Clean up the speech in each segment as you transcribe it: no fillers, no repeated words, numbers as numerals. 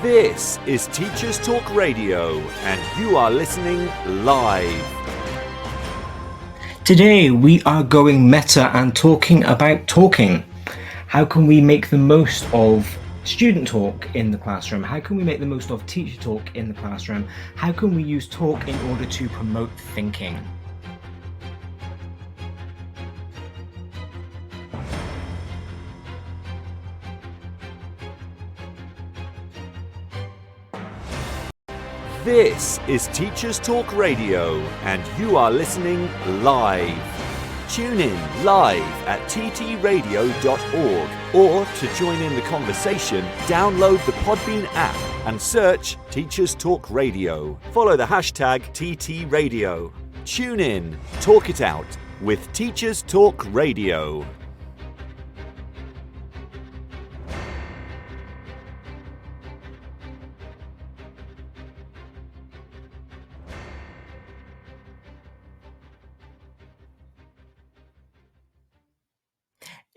This is Teachers Talk Radio, and you are listening live. Today we are going meta and talking about talking. How can we make the most of student talk in the classroom? How can we make the most of teacher talk in the classroom? How can we use talk in order to promote thinking? This is Teachers Talk Radio, and you are listening live. Tune in live at ttradio.org, or to join in the conversation, download the Podbean app and search Teachers Talk Radio. Follow the hashtag TTRadio. Tune in, talk it out with Teachers Talk Radio.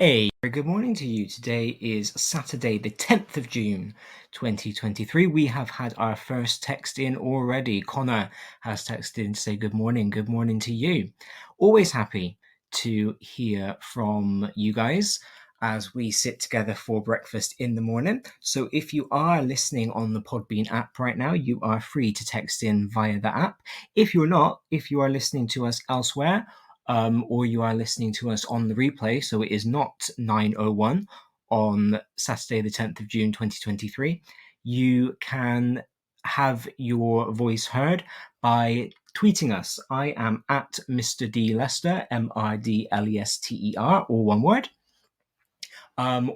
A very good morning to you. Today is Saturday, the 10th of June, 2023. We have had our first text in already. Connor has texted in to say good morning. Good morning to you. Always happy to hear from you guys as we sit together for breakfast in the morning. So if you are listening on the Podbean app right now, you are free to text in via the app. If you're not, if you are listening to us elsewhere, or you are listening to us on the replay, so it is not 9:01 on Saturday the 10th of June 2023, you can have your voice heard by tweeting us. I am at Mr. D Lester, MRDLESTER, all one word.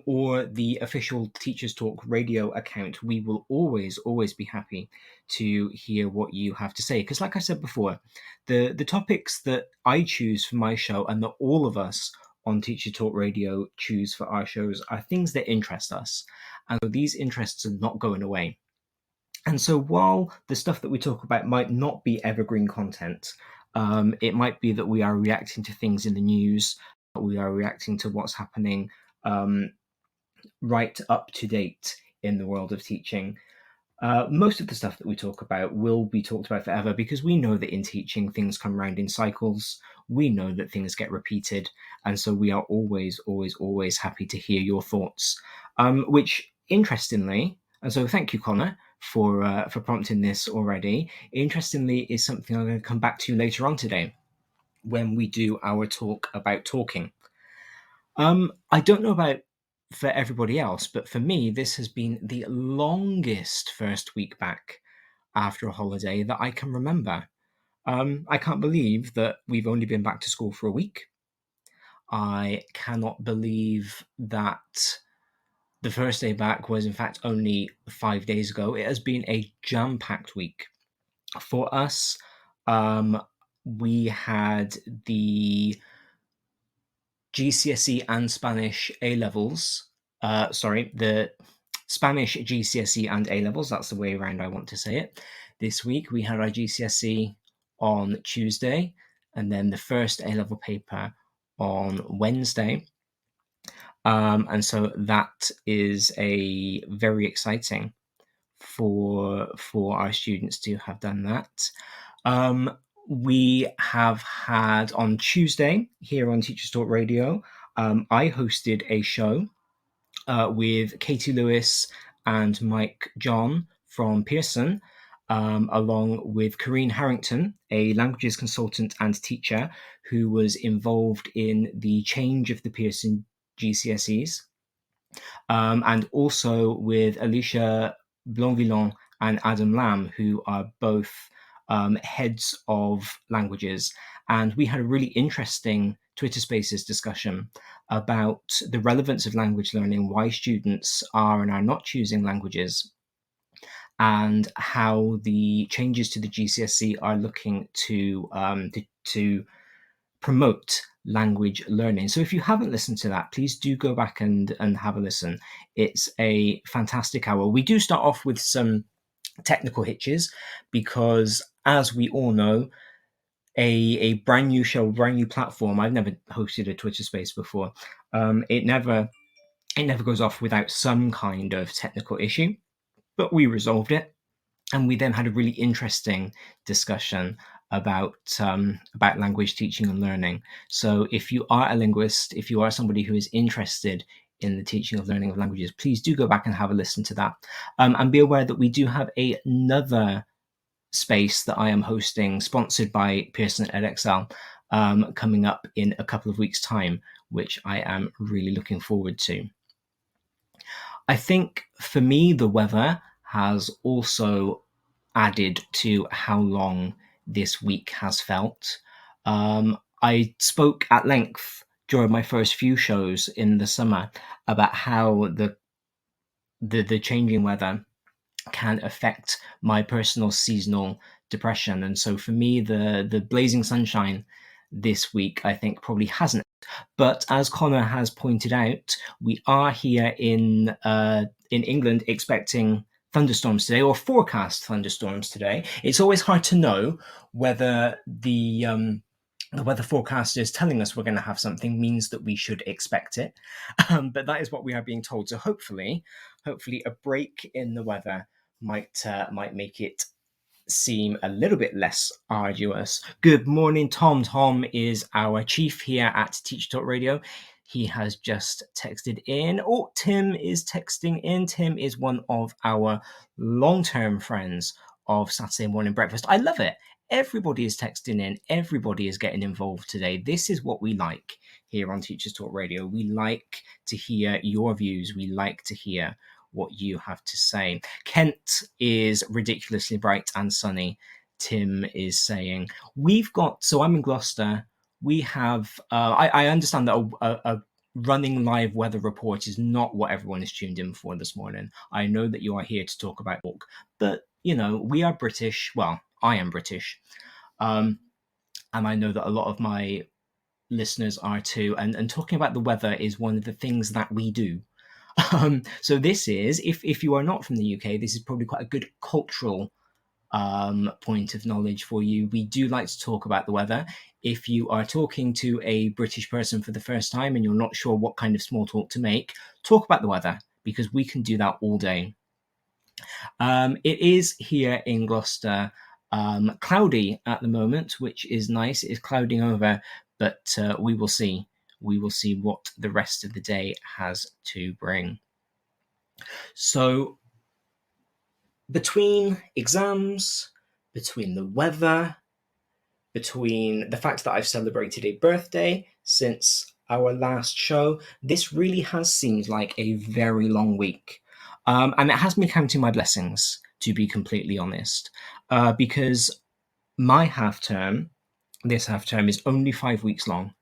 Or the official Teachers Talk Radio account. We will always be happy to hear what you have to say. Because like I said before, the topics that I choose for my show and that all of us on Teacher Talk Radio choose for our shows are things that interest us. And so these interests are not going away. And so while the stuff that we talk about might not be evergreen content, it might be that we are reacting to things in the news, we are reacting to what's happening right up to date in the world of teaching. Most of the stuff that we talk about will be talked about forever because we know that in teaching things come around in cycles. We know that things get repeated, and so we are always happy to hear your thoughts. Which, interestingly, and so thank you, Connor, for prompting this already. Interestingly, is something I'm going to come back to later on today when we do our talk about talking. I don't know about for everybody else, but for me, this has been the longest first week back after a holiday that I can remember. I can't believe that we've only been back to school for a week. I cannot believe that the first day back was in fact only 5 days ago. It has been a jam-packed week. For us, we had the GCSE and Spanish A-levels, the Spanish GCSE and A-levels, that's the way around I want to say it. This week we had our GCSE on Tuesday, and then the first A-level paper on Wednesday. And so that is a very exciting for our students to have done that. We have had on Tuesday here on Teachers Talk Radio, I hosted a show with Katie Lewis and Mike John from Pearson, along with Corrine Harrington, a languages consultant and teacher who was involved in the change of the Pearson GCSEs, and also with Alicia Blanvillon and Adam Lamb, who are both heads of languages. And we had a really interesting Twitter Spaces discussion about the relevance of language learning, why students are and are not choosing languages, and how the changes to the GCSE are looking to promote language learning. So if you haven't listened to that, please do go back and have a listen. It's a fantastic hour. We do start off with some technical hitches because, as we all know, a brand new show, brand new platform. I've never hosted a Twitter space before. It never goes off without some kind of technical issue. but we resolved it. And we then had a really interesting discussion about language teaching and learning. So if you are a linguist, if you are somebody who is interested in the teaching of learning of languages, please do go back and have a listen to that. And be aware that we do have another space that I am hosting, sponsored by Pearson EdXL, coming up in a couple of weeks' time, which I am really looking forward to. I think for me, the weather has also added to how long this week has felt. I spoke at length during my first few shows in the summer about how the changing weather can affect my personal seasonal depression. And so for me, the blazing sunshine this week, I think, probably hasn't. But as Connor has pointed out, we are here in England expecting thunderstorms today, or forecast thunderstorms today. It's always hard to know whether the weather forecast is telling us we're going to have something means that we should expect it. But that is what we are being told. So hopefully a break in the weather might make it seem a little bit less arduous. Good morning, Tom. Tom is our chief here at Teacher Talk Radio. He has just texted in. Oh, Tim is texting in. Tim is one of our long-term friends of Saturday Morning Breakfast. I love it. Everybody is texting in. Everybody is getting involved today. This is what we like here on Teachers Talk Radio. We like to hear your views. We like to hear what you have to say. Kent is ridiculously bright and sunny. Tim is saying, so I'm in Gloucester. We have, I understand that a running live weather report is not what everyone is tuned in for this morning. I know that you are here to talk about talk, but we are British. Well, I am British. And I know that a lot of my listeners are too. And talking about the weather is one of the things that we do. So this is, if you are not from the UK, this is probably quite a good cultural point of knowledge for you. We do like to talk about the weather. If you are talking to a British person for the first time and you're not sure what kind of small talk to make, talk about the weather, because we can do that all day. It is here in Gloucester cloudy at the moment, which is nice. It is clouding over, but we will see. We will see what the rest of the day has to bring. So between exams, between the weather, between the fact that I've celebrated a birthday since our last show, this really has seemed like a very long week. And it has me counting my blessings, to be completely honest, because my this half term is only 5 weeks long.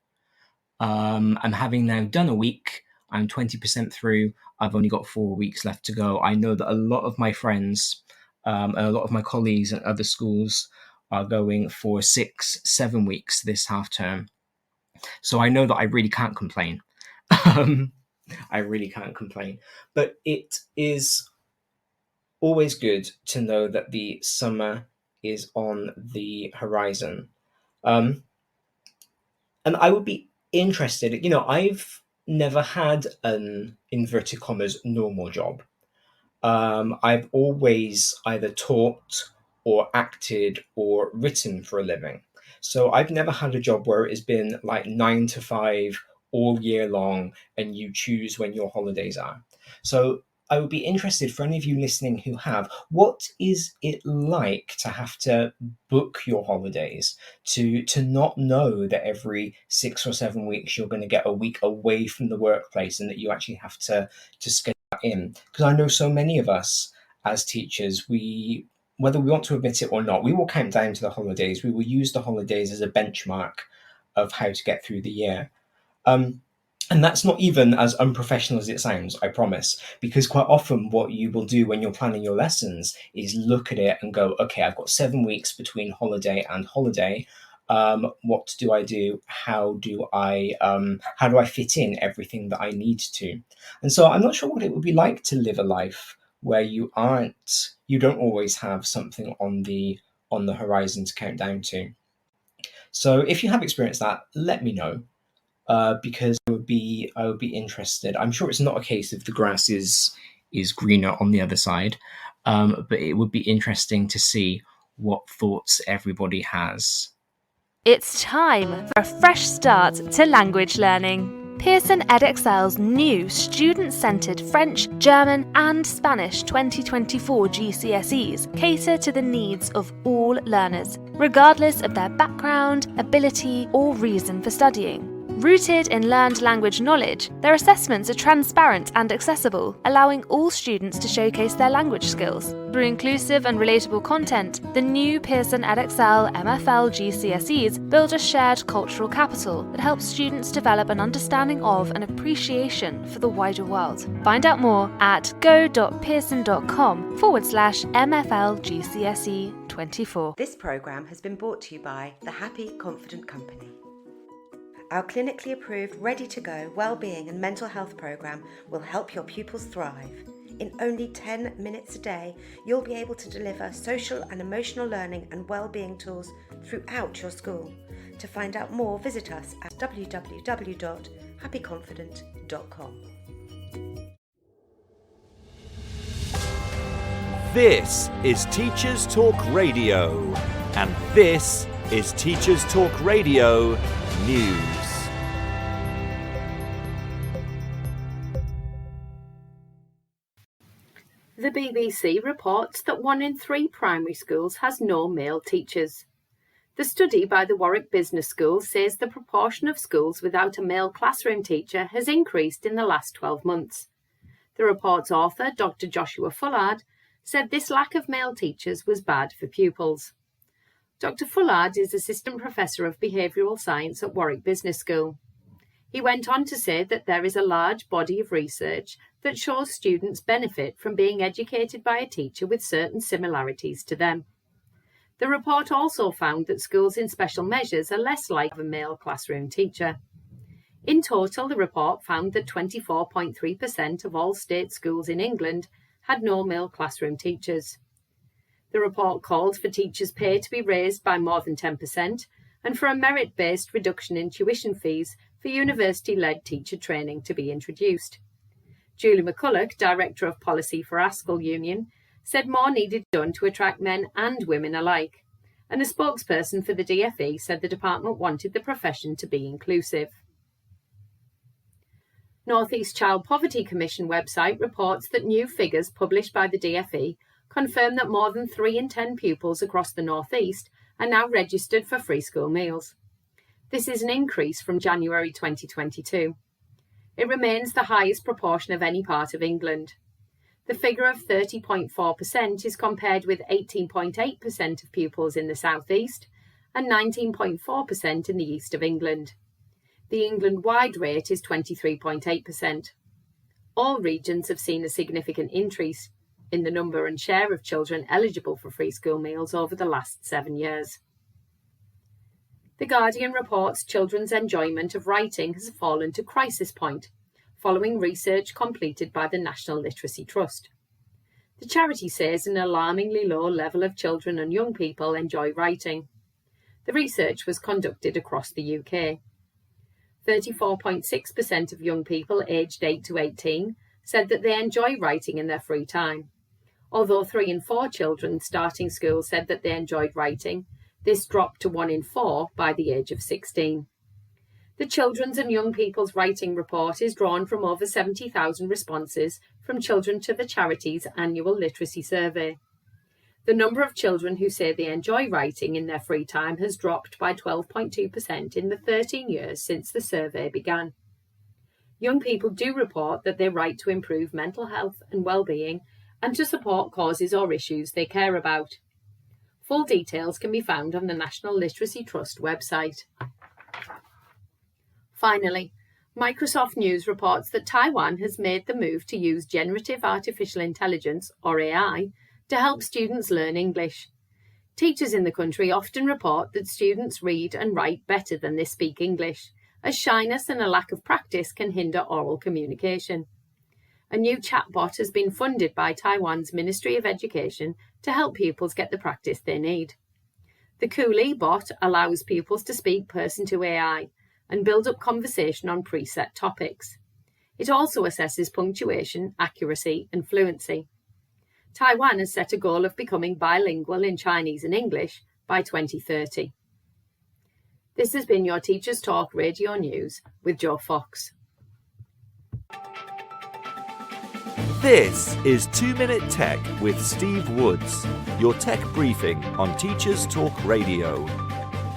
And having now done a week, I'm 20% through. I've only got 4 weeks left to go. I know that a lot of my friends, a lot of my colleagues at other schools are going for 6-7 weeks this half term. So I know that I really can't complain. I really can't complain. But it is always good to know that the summer is on the horizon. And I would be interested, I've never had an inverted commas normal job. I've always either taught or acted or written for a living. So I've never had a job where it has been like 9 to 5 all year long and you choose when your holidays are. So I would be interested, for any of you listening who have, what is it like to have to book your holidays, to not know that every 6 or 7 weeks you're going to get a week away from the workplace and that you actually have to schedule that in? Because I know so many of us as teachers, whether we want to admit it or not, we will count down to the holidays. We will use the holidays as a benchmark of how to get through the year. And that's not even as unprofessional as it sounds, I promise, because quite often what you will do when you're planning your lessons is look at it and go, okay, I've got 7 weeks between holiday and holiday. What do I do? How do I fit in everything that I need to? And so I'm not sure what it would be like to live a life where you don't always have something on the horizon to count down to. So if you have experienced that, let me know. Because I would be interested. I'm sure it's not a case of the grass is greener on the other side. but it would be interesting to see what thoughts everybody has. It's time for a fresh start to language learning. Pearson EdXL's new student-centred French, German and Spanish 2024 GCSEs cater to the needs of all learners, regardless of their background, ability or reason for studying. Rooted in learned language knowledge, their assessments are transparent and accessible, allowing all students to showcase their language skills. Through inclusive and relatable content, the new Pearson EdXL MFL GCSEs build a shared cultural capital that helps students develop an understanding of and appreciation for the wider world. Find out more at go.pearson.com/MFL GCSE 24. This programme has been brought to you by the Happy Confident Company. Our clinically approved, ready-to-go wellbeing and mental health programme will help your pupils thrive. In only 10 minutes a day, you'll be able to deliver social and emotional learning and wellbeing tools throughout your school. To find out more, visit us at www.happyconfident.com. This is Teachers Talk Radio, and this is Teachers Talk Radio News. The BBC reports that 1 in 3 primary schools has no male teachers. The study by the Warwick Business School says the proportion of schools without a male classroom teacher has increased in the last 12 months. The report's author, Dr. Joshua Fullard, said this lack of male teachers was bad for pupils. Dr. Fullard is Assistant Professor of Behavioural Science at Warwick Business School. He went on to say that there is a large body of research that shows students benefit from being educated by a teacher with certain similarities to them. The report also found that schools in special measures are less likely to have a male classroom teacher. In total, the report found that 24.3% of all state schools in England had no male classroom teachers. The report called for teachers' pay to be raised by more than 10% and for a merit-based reduction in tuition fees for university-led teacher training to be introduced. Julie McCulloch, Director of Policy for Askell Union, said more needed done to attract men and women alike, and a spokesperson for the DFE said the department wanted the profession to be inclusive. North East Child Poverty Commission website reports that new figures published by the DFE confirm that more than 3 in 10 pupils across the North East are now registered for free school meals. This is an increase from January 2022. It remains the highest proportion of any part of England. The figure of 30.4% is compared with 18.8% of pupils in the South East and 19.4% in the East of England. The England-wide rate is 23.8%. All regions have seen a significant increase in the number and share of children eligible for free school meals over the last 7 years. The Guardian reports children's enjoyment of writing has fallen to crisis point, following research completed by the National Literacy Trust. The charity says an alarmingly low level of children and young people enjoy writing. The research was conducted across the UK. 34.6% of young people aged 8 to 18 said that they enjoy writing in their free time. Although 3 in 4 children starting school said that they enjoyed writing, this dropped to 1 in 4 by the age of 16. The Children's and Young People's Writing Report is drawn from over 70,000 responses from children to the charity's annual literacy survey. The number of children who say they enjoy writing in their free time has dropped by 12.2% in the 13 years since the survey began. Young people do report that they write to improve mental health and well-being and to support causes or issues they care about. Full details can be found on the National Literacy Trust website. Finally, Microsoft News reports that Taiwan has made the move to use generative artificial intelligence, or AI, to help students learn English. Teachers in the country often report that students read and write better than they speak English, as shyness and a lack of practice can hinder oral communication. A new chatbot has been funded by Taiwan's Ministry of Education to help pupils get the practice they need. The Coolie bot allows pupils to speak person to AI and build up conversation on preset topics. It also assesses punctuation, accuracy and fluency. Taiwan has set a goal of becoming bilingual in Chinese and English by 2030. This has been your Teachers Talk Radio News with Joe Fox. This is 2 Minute Tech with Steve Woods, your tech briefing on Teachers Talk Radio.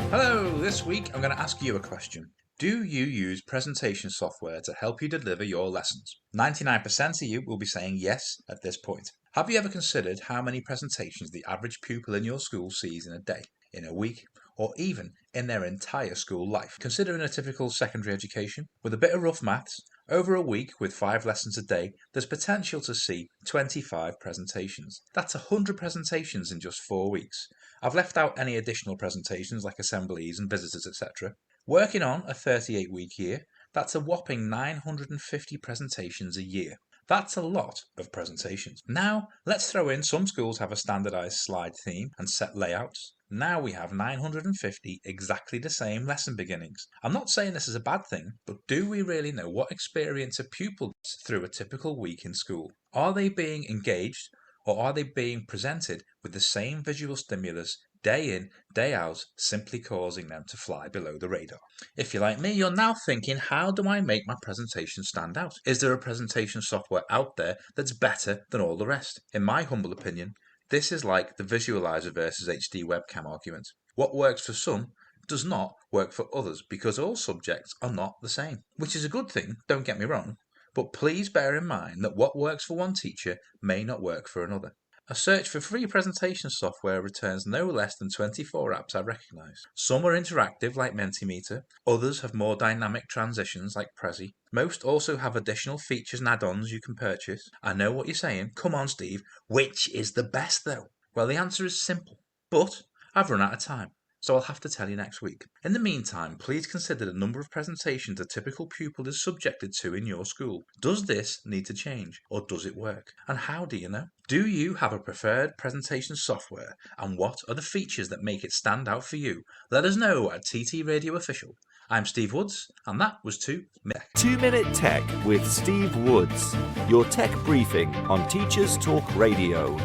Hello, this week I'm going to ask you a question. Do you use presentation software to help you deliver your lessons? 99% of you will be saying yes at this point. Have you ever considered how many presentations the average pupil in your school sees in a day, in a week, or even in their entire school life? Considering a typical secondary education, with a bit of rough maths, over a week with 5 lessons a day, there's potential to see 25 presentations. That's 100 presentations in just 4 weeks. I've left out any additional presentations like assemblies and visitors, etc. Working on a 38-week year, that's a whopping 950 presentations a year. That's a lot of presentations. Now, let's throw in some schools have a standardized slide theme and set layouts. Now we have 950 exactly the same lesson beginnings. I'm not saying this is a bad thing, but do we really know what experience a pupil gets through a typical week in school? Are they being engaged, or are they being presented with the same visual stimulus day in, day out, simply causing them to fly below the radar? If you're like me, you're now thinking, how do I make my presentation stand out? Is there a presentation software out there that's better than all the rest? In my humble opinion, this is like the visualizer versus HD webcam argument. What works for some does not work for others because all subjects are not the same, which is a good thing, don't get me wrong, but please bear in mind that what works for one teacher may not work for another. A search for free presentation software returns no less than 24 apps I recognise. Some are interactive like Mentimeter, others have more dynamic transitions like Prezi. Most also have additional features and add-ons you can purchase. I know what you're saying, come on Steve, which is the best though? Well, the answer is simple, but I've run out of time, so I'll have to tell you next week. In the meantime, please consider the number of presentations a typical pupil is subjected to in your school. Does this need to change, or does it work? And how do you know? Do you have a preferred presentation software, and what are the features that make it stand out for you? Let us know at TT Radio Official. I'm Steve Woods, and that was 2 Minute Tech. 2 Minute Tech with Steve Woods, your tech briefing on Teachers Talk Radio.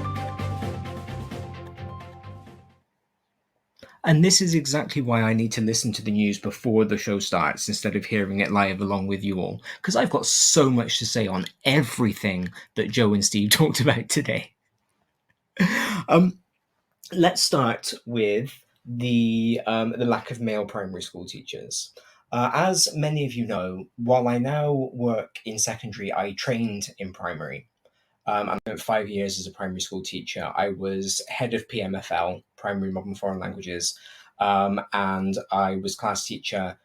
And this is exactly why I need to listen to the news before the show starts instead of hearing it live along with you all, because I've got so much to say on everything that Joe and Steve talked about today. Let's start with the lack of male primary school teachers. As many of you know, while I now work in secondary, I trained in primary. I spent 5 years as a primary school teacher. I was head of PMFL, Primary Modern Foreign Languages, and I was class teacher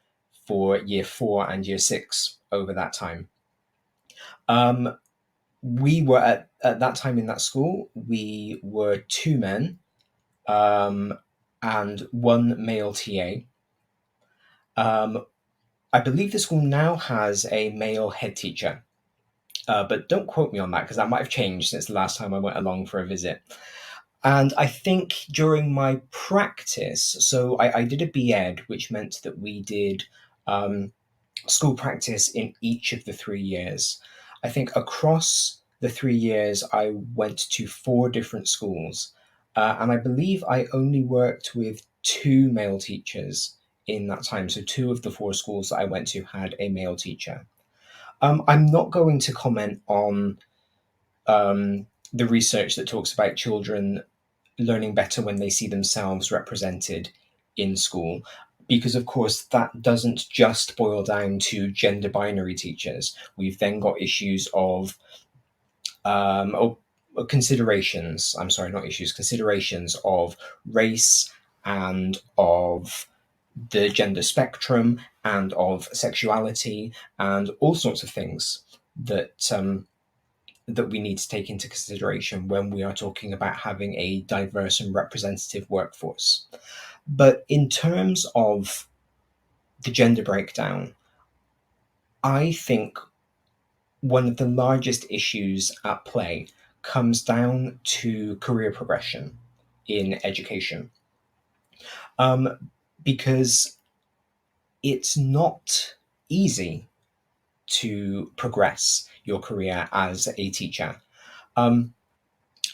for year 4 and year 6 over that time. We were at that time in that school, we were 2 men and 1 male TA. I believe the school now has a male head teacher. But don't quote me on that because that might have changed since the last time I went along for a visit. And I think during my practice, so I did a B.Ed, which meant that we did school practice in each of the 3 years. I think across the 3 years, I went to 4 different schools. And I believe I only worked with 2 male teachers in that time. So 2 of the 4 schools that I went to had a male teacher. I'm not going to comment on the research that talks about children learning better when they see themselves represented in school, because of course that doesn't just boil down to gender binary teachers. We've then got issues of considerations of race and of the gender spectrum and of sexuality and all sorts of things that that we need to take into consideration when we are talking about having a diverse and representative workforce. But in terms of the gender breakdown, I think one of the largest issues at play comes down to career progression in education. Because it's not easy to progress your career as a teacher.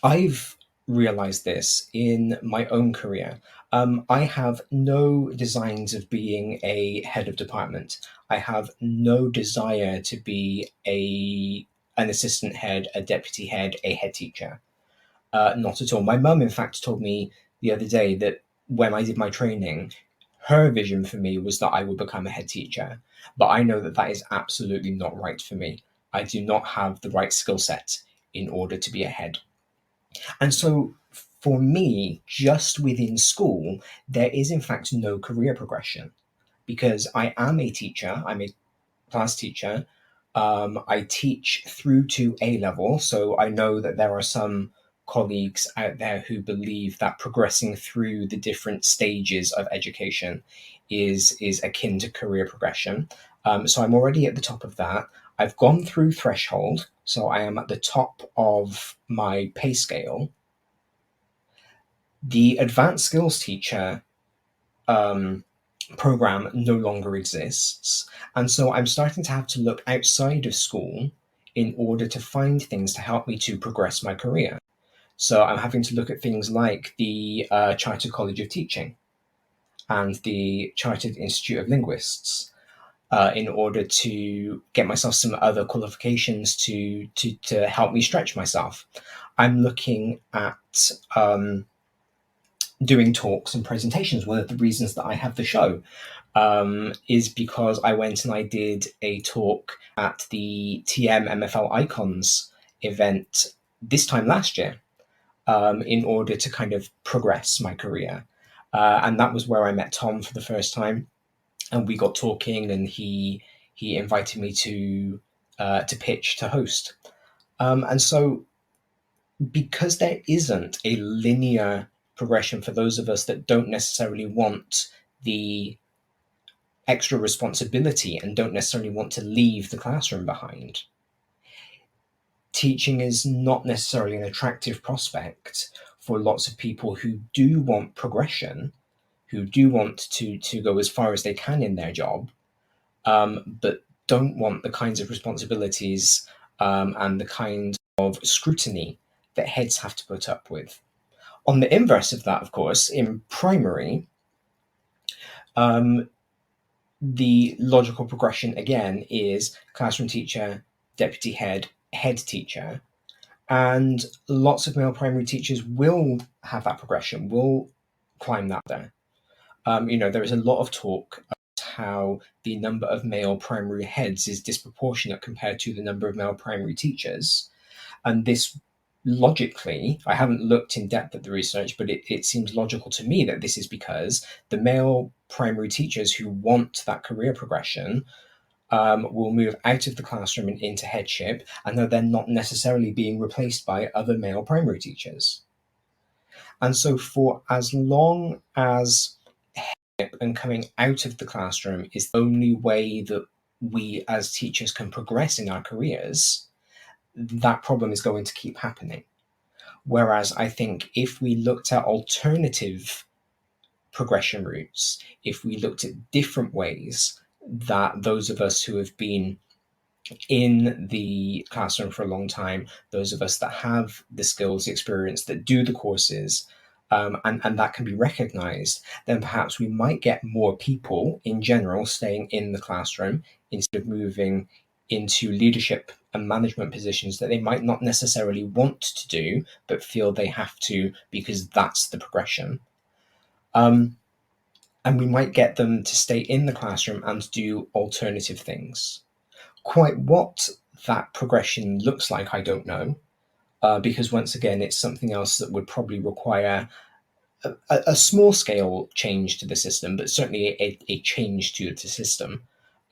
I've realized this in my own career. I have no designs of being a head of department. I have no desire to be an assistant head, a deputy head, a head teacher. Not at all. My mum, in fact, told me the other day that when I did my training, her vision for me was that I would become a head teacher. But I know that that is absolutely not right for me. I do not have the right skill set in order to be a head. And so for me, just within school, there is in fact no career progression because I am a teacher, I'm a class teacher. I teach through to A level, so I know that there are some colleagues out there who believe that progressing through the different stages of education is akin to career progression. So I'm already at the top of that. I've gone through threshold, so I am at the top of my pay scale. The advanced skills teacher program no longer exists. And so I'm starting to have to look outside of school in order to find things to help me to progress my career. So I'm having to look at things like the Chartered College of Teaching and the Chartered Institute of Linguists in order to get myself some other qualifications to help me stretch myself. I'm looking at doing talks and presentations. One of the reasons that I have the show is because I went and I did a talk at the TM MFL Icons event this time last year in order to kind of progress my career. And that was where I met Tom for the first time. And we got talking and he invited me to pitch, to host. And so because there isn't a linear progression for those of us that don't necessarily want the extra responsibility and don't necessarily want to leave the classroom behind, teaching is not necessarily an attractive prospect for lots of people who do want progression, who do want to go as far as they can in their job, but don't want the kinds of responsibilities and the kind of scrutiny that heads have to put up with. On the inverse of that, of course, in primary, the logical progression again is classroom teacher, deputy head, head teacher. And lots of male primary teachers will have that progression, will climb that there. There is a lot of talk about how the number of male primary heads is disproportionate compared to the number of male primary teachers. And this logically, I haven't looked in depth at the research, but it seems logical to me that this is because the male primary teachers who want that career progression will move out of the classroom and into headship, and they're then not necessarily being replaced by other male primary teachers. And so for as long as headship and coming out of the classroom is the only way that we as teachers can progress in our careers, that problem is going to keep happening. Whereas I think if we looked at alternative progression routes, if we looked at different ways that those of us who have been in the classroom for a long time, those of us that have the skills, the experience, that do the courses, and that can be recognized, then perhaps we might get more people in general staying in the classroom instead of moving into leadership and management positions that they might not necessarily want to do, but feel they have to because that's the progression. And we might get them to stay in the classroom and do alternative things. Quite what that progression looks like, I don't know, because once again, it's something else that would probably require a small scale change to the system, but certainly a change to the system.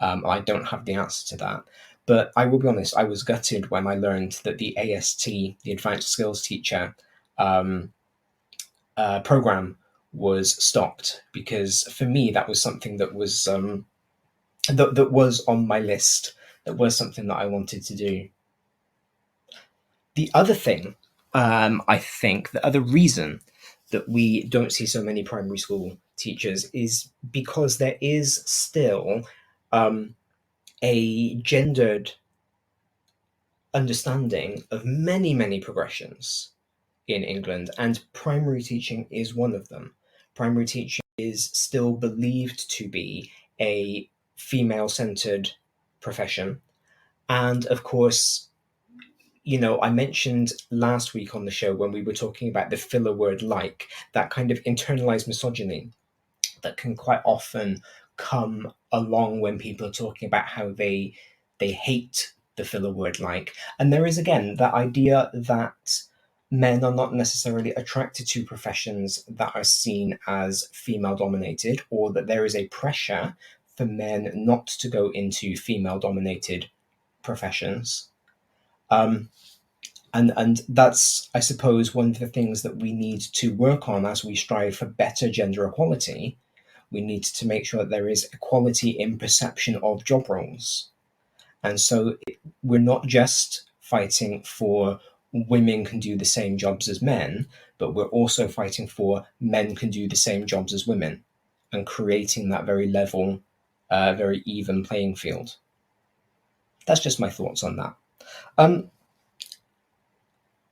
I don't have the answer to that. But I will be honest, I was gutted when I learned that the AST, the Advanced Skills Teacher program, was stopped, because for me that was something that was that was on my list, that was something that I wanted to do. The other thing, I think, the other reason that we don't see so many primary school teachers is because there is still a gendered understanding of many, many progressions. in England, and primary teaching is one of them. Primary teaching is still believed to be a female-centered profession. And of course, I mentioned last week on the show when we were talking about the filler word like, that kind of internalized misogyny that can quite often come along when people are talking about how they hate the filler word like. And there is again that idea that men are not necessarily attracted to professions that are seen as female dominated, or that there is a pressure for men not to go into female dominated professions. And that's, I suppose, one of the things that we need to work on as we strive for better gender equality. We need to make sure that there is equality in perception of job roles. And so we're not just fighting for women can do the same jobs as men, but we're also fighting for men can do the same jobs as women, and creating that very level, very even playing field. That's just my thoughts on that.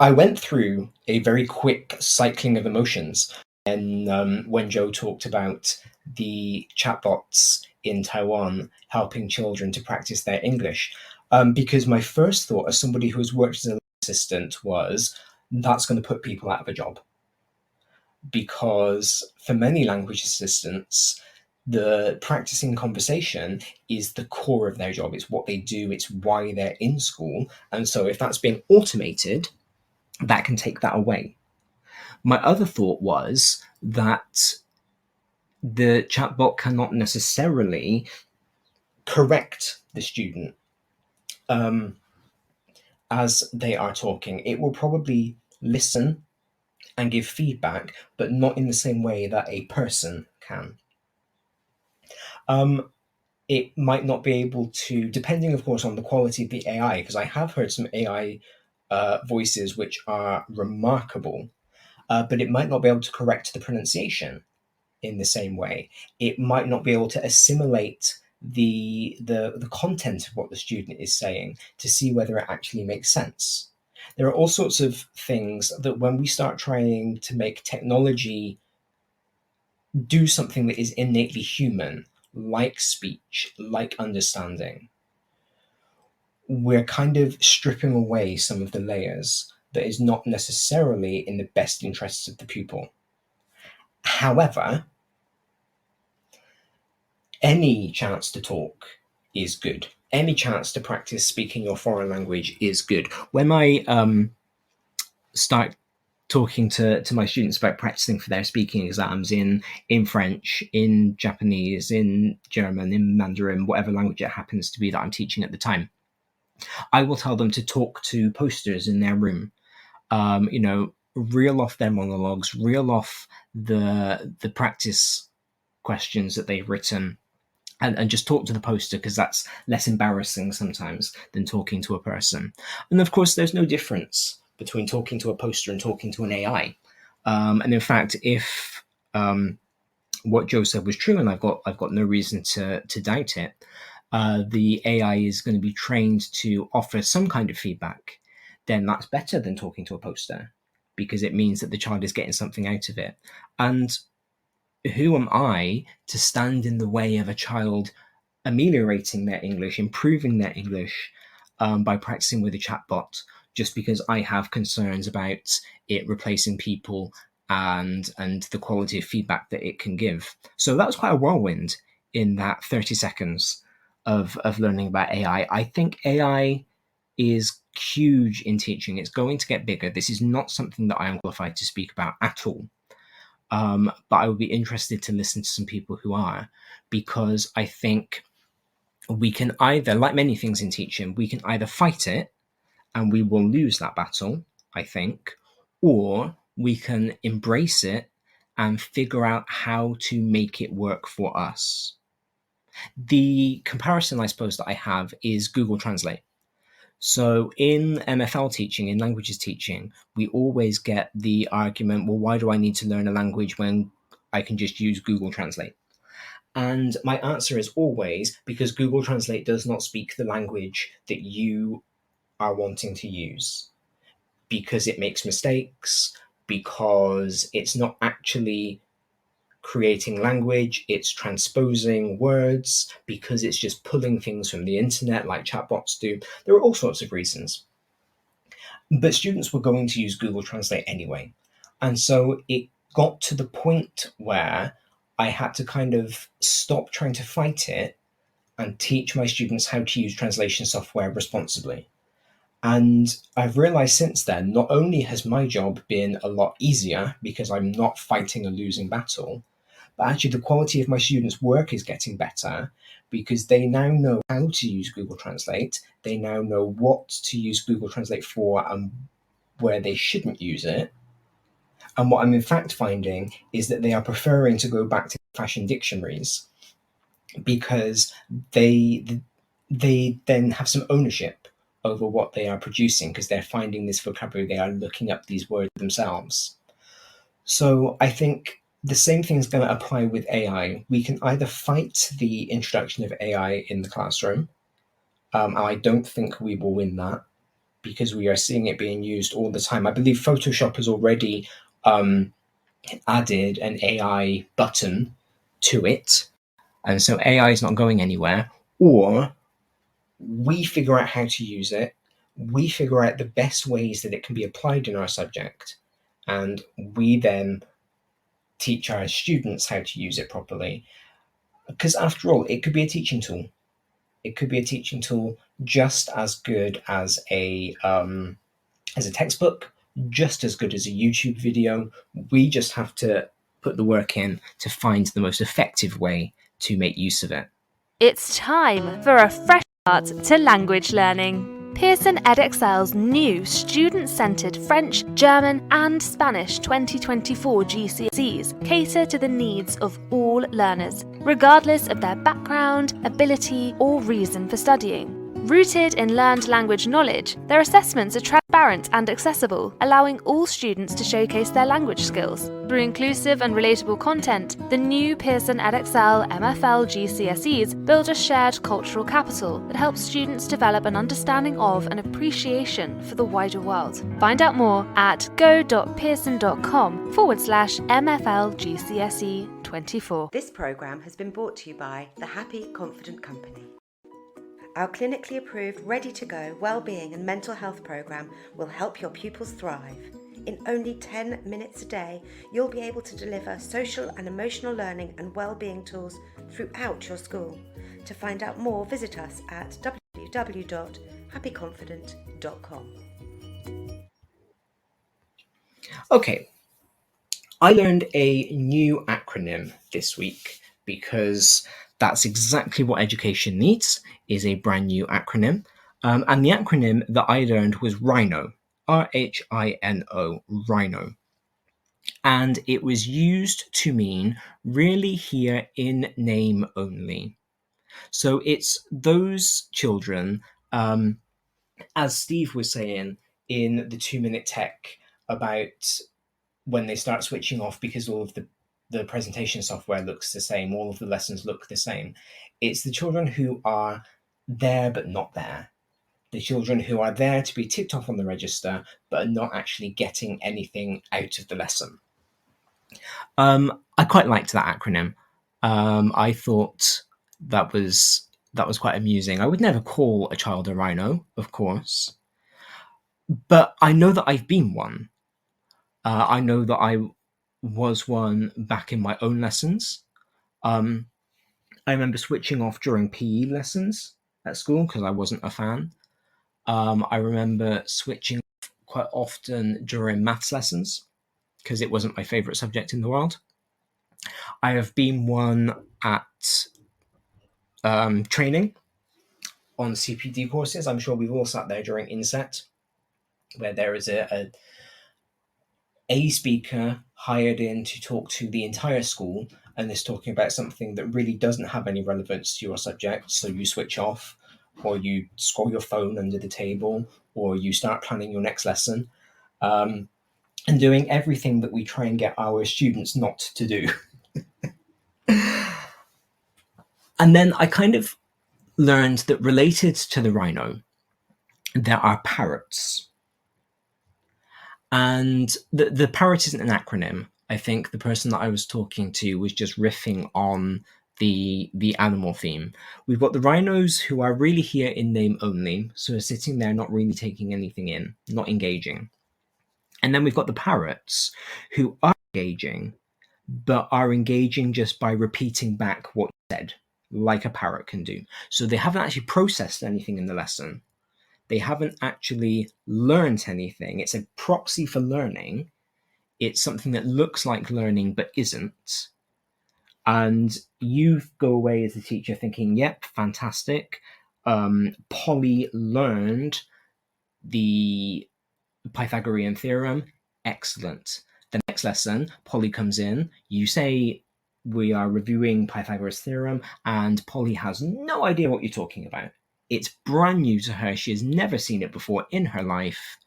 I went through a very quick cycling of emotions when Joe talked about the chatbots in Taiwan helping children to practice their English. Because my first thought, as somebody who has worked as an assistant, was that's going to put people out of a job. Because for many language assistants, the practicing conversation is the core of their job. It's what they do. It's why they're in school. And so if that's being automated, that can take that away. My other thought was that the chatbot cannot necessarily correct the student as they are talking. It will probably listen and give feedback, but not in the same way that a person can. It might not be able to, depending, of course, on the quality of the AI, because I have heard some AI voices which are remarkable, but it might not be able to correct the pronunciation in the same way. It might not be able to assimilate the content of what the student is saying to see whether it actually makes sense. There are all sorts of things that when we start trying to make technology do something that is innately human, like speech, like understanding, we're kind of stripping away some of the layers that is not necessarily in the best interests of the pupil. However, any chance to talk is good. Any chance to practice speaking your foreign language is good. When I start talking to my students about practicing for their speaking exams in French, in Japanese, in German, in Mandarin, whatever language it happens to be that I'm teaching at the time, I will tell them to talk to posters in their room. Reel off their monologues, reel off the practice questions that they've written, and just talk to the poster, because that's less embarrassing sometimes than talking to a person. And of course, there's no difference between talking to a poster and talking to an AI. And in fact, if what Joe said was true, and I've got no reason to doubt it, the AI is going to be trained to offer some kind of feedback, then that's better than talking to a poster, because it means that the child is getting something out of it. And who am I to stand in the way of a child ameliorating their English, improving their English by practicing with a chatbot, just because I have concerns about it replacing people and the quality of feedback that it can give. So that was quite a whirlwind in that 30 seconds of learning about AI. I think AI is huge in teaching. It's going to get bigger. This is not something that I am qualified to speak about at all. But I would be interested to listen to some people who are, because I think we can either, like many things in teaching, we can either fight it and we will lose that battle, I think, or we can embrace it and figure out how to make it work for us. The comparison, I suppose, that I have is Google Translate. So in MFL teaching, in languages teaching, we always get the argument, well, why do I need to learn a language when I can just use Google Translate? And my answer is always because Google Translate does not speak the language that you are wanting to use, because it makes mistakes, because it's not actually creating language, it's transposing words, because it's just pulling things from the internet like chatbots do. There are all sorts of reasons. But students were going to use Google Translate anyway. And so it got to the point where I had to kind of stop trying to fight it and teach my students how to use translation software responsibly. And I've realized since then, not only has my job been a lot easier because I'm not fighting a losing battle, but actually the quality of my students' work is getting better because they now know how to use Google Translate. They now know what to use Google Translate for and where they shouldn't use it. And what I'm in fact finding is that they are preferring to go back to fashion dictionaries because they then have some ownership over what they are producing because they're finding this vocabulary, they are looking up these words themselves. So I think the same thing is going to apply with AI. We can either fight the introduction of AI in the classroom, and I don't think we will win that because we are seeing it being used all the time. I believe Photoshop has already added an AI button to it, and so AI is not going anywhere. Or we figure out how to use it, we figure out the best ways that it can be applied in our subject, and we then teach our students how to use it properly. Because after all, it could be a teaching tool. It could be a teaching tool just as good as a textbook, just as good as a YouTube video. We just have to put the work in to find the most effective way to make use of it. It's time for a fresh start to language learning. Pearson EdXL's new student-centered French, German and Spanish 2024 GCSEs cater to the needs of all learners, regardless of their background, ability or reason for studying. Rooted in learned language knowledge, their assessments are transparent and accessible, allowing all students to showcase their language skills. Through inclusive and relatable content, the new Pearson EdXL MFL GCSEs build a shared cultural capital that helps students develop an understanding of and appreciation for the wider world. Find out more at go.pearson.com/MFL GCSE 24. This programme has been brought to you by the Happy Confident Company. Our clinically approved, ready-to-go wellbeing and mental health programme will help your pupils thrive. In only 10 minutes a day, you'll be able to deliver social and emotional learning and wellbeing tools throughout your school. To find out more, visit us at www.happyconfident.com. Okay, I learned a new acronym this week because that's exactly what education needs, is a brand new acronym. And the acronym that I learned was RHINO, RHINO, RHINO. And it was used to mean really here in name only. So it's those children, as Steve was saying in the 2-minute tech about when they start switching off because all of the presentation software looks the same, all of the lessons look the same. It's the children who are there but not there. The children who are there to be ticked off on the register but are not actually getting anything out of the lesson. I quite liked that acronym. I thought that was quite amusing. I would never call a child a rhino, of course, but I know that I've been one. I know that I was one back in my own lessons. I remember switching off during PE lessons at school because I wasn't a fan. I remember switching off quite often during maths lessons because it wasn't my favourite subject in the world. I have been one at training on CPD courses. I'm sure we've all sat there during inset where there is a speaker hired in to talk to the entire school and is talking about something that really doesn't have any relevance to your subject, so you switch off, or you scroll your phone under the table, or you start planning your next lesson, and doing everything that we try and get our students not to do. And then I kind of learned that related to the rhino, there are parrots. And the parrot isn't an acronym. I think the person that I was talking to was just riffing on the animal theme. We've got the rhinos, who are really here in name only, so are sitting there not really taking anything in, not engaging. And then we've got the parrots, who are engaging, but are engaging just by repeating back what you said, like a parrot can do. So they haven't actually processed anything in the lesson. They haven't actually learned anything. It's a proxy for learning. It's something that looks like learning but isn't. And you go away as a teacher thinking, yep, fantastic. Polly learned the Pythagorean theorem. Excellent. The next lesson, Polly comes in. You say, we are reviewing Pythagoras' theorem, and Polly has no idea what you're talking about. It's brand new to her. She has never seen it before in her life.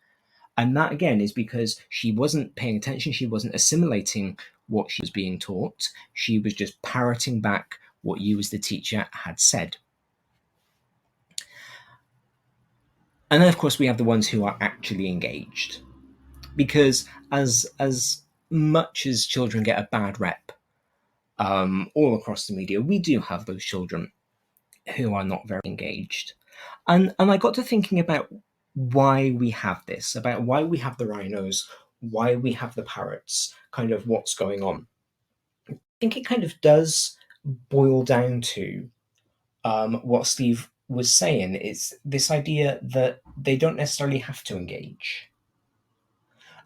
And that, again, is because she wasn't paying attention. She wasn't assimilating what she was being taught. She was just parroting back what you as the teacher had said. And then, of course, we have the ones who are actually engaged. Because as much as children get a bad rep all across the media, we do have those children who are not very engaged. And I got to thinking about why we have this, about why we have the rhinos, why we have the parrots, kind of what's going on. I think it kind of does boil down to what Steve was saying. It's this idea that they don't necessarily have to engage.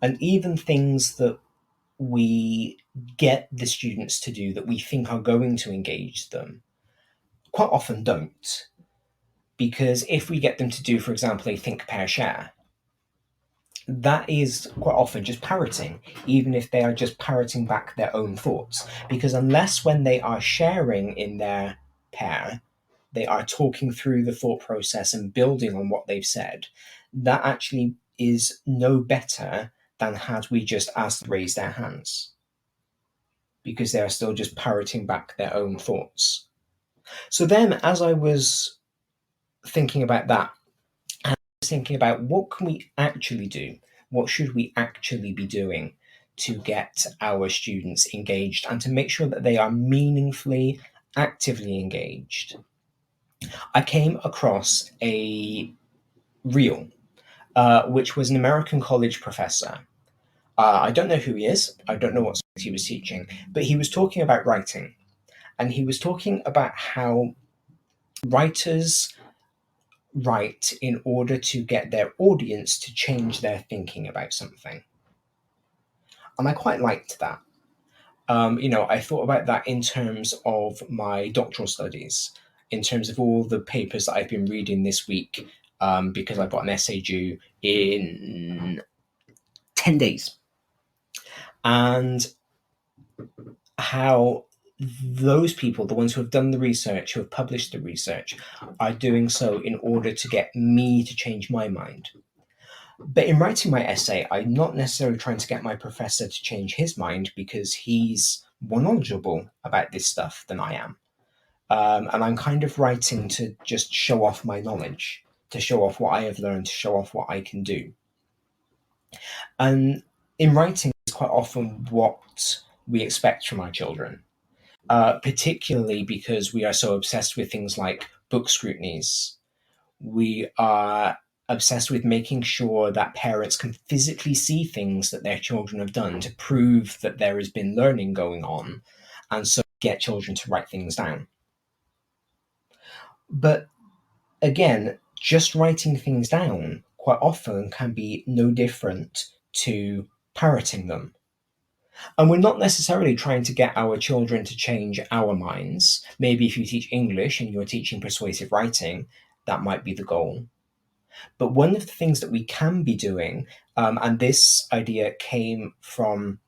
And even things that we get the students to do that we think are going to engage them quite often don't. Because if we get them to do, for example, a think, pair, share, that is quite often just parroting, even if they are just parroting back their own thoughts. Because unless when they are sharing in their pair, they are talking through the thought process and building on what they've said, that actually is no better than had we just asked them to raise their hands. Because they are still just parroting back their own thoughts. So then, as I was thinking about that, I was thinking about what can we actually do? What should we actually be doing to get our students engaged and to make sure that they are meaningfully, actively engaged? I came across a reel, which was an American college professor. I don't know who he is. I don't know what subject he was teaching, but he was talking about writing. And he was talking about how writers write in order to get their audience to change their thinking about something. And I quite liked that. I thought about that in terms of my doctoral studies, in terms of all the papers that I've been reading this week, because I've got an essay due in 10 days. And how those people, the ones who have done the research, who have published the research, are doing so in order to get me to change my mind. But in writing my essay, I'm not necessarily trying to get my professor to change his mind because he's more knowledgeable about this stuff than I am. And I'm kind of writing to just show off my knowledge, to show off what I have learned, to show off what I can do. And in writing, it's quite often what we expect from our children. Particularly because we are so obsessed with things like book scrutinies. We are obsessed with making sure that parents can physically see things that their children have done to prove that there has been learning going on, and so get children to write things down. But again, just writing things down quite often can be no different to parroting them. And we're not necessarily trying to get our children to change our minds. Maybe if you teach English and you're teaching persuasive writing, that might be the goal. But one of the things that we can be doing, and this idea came from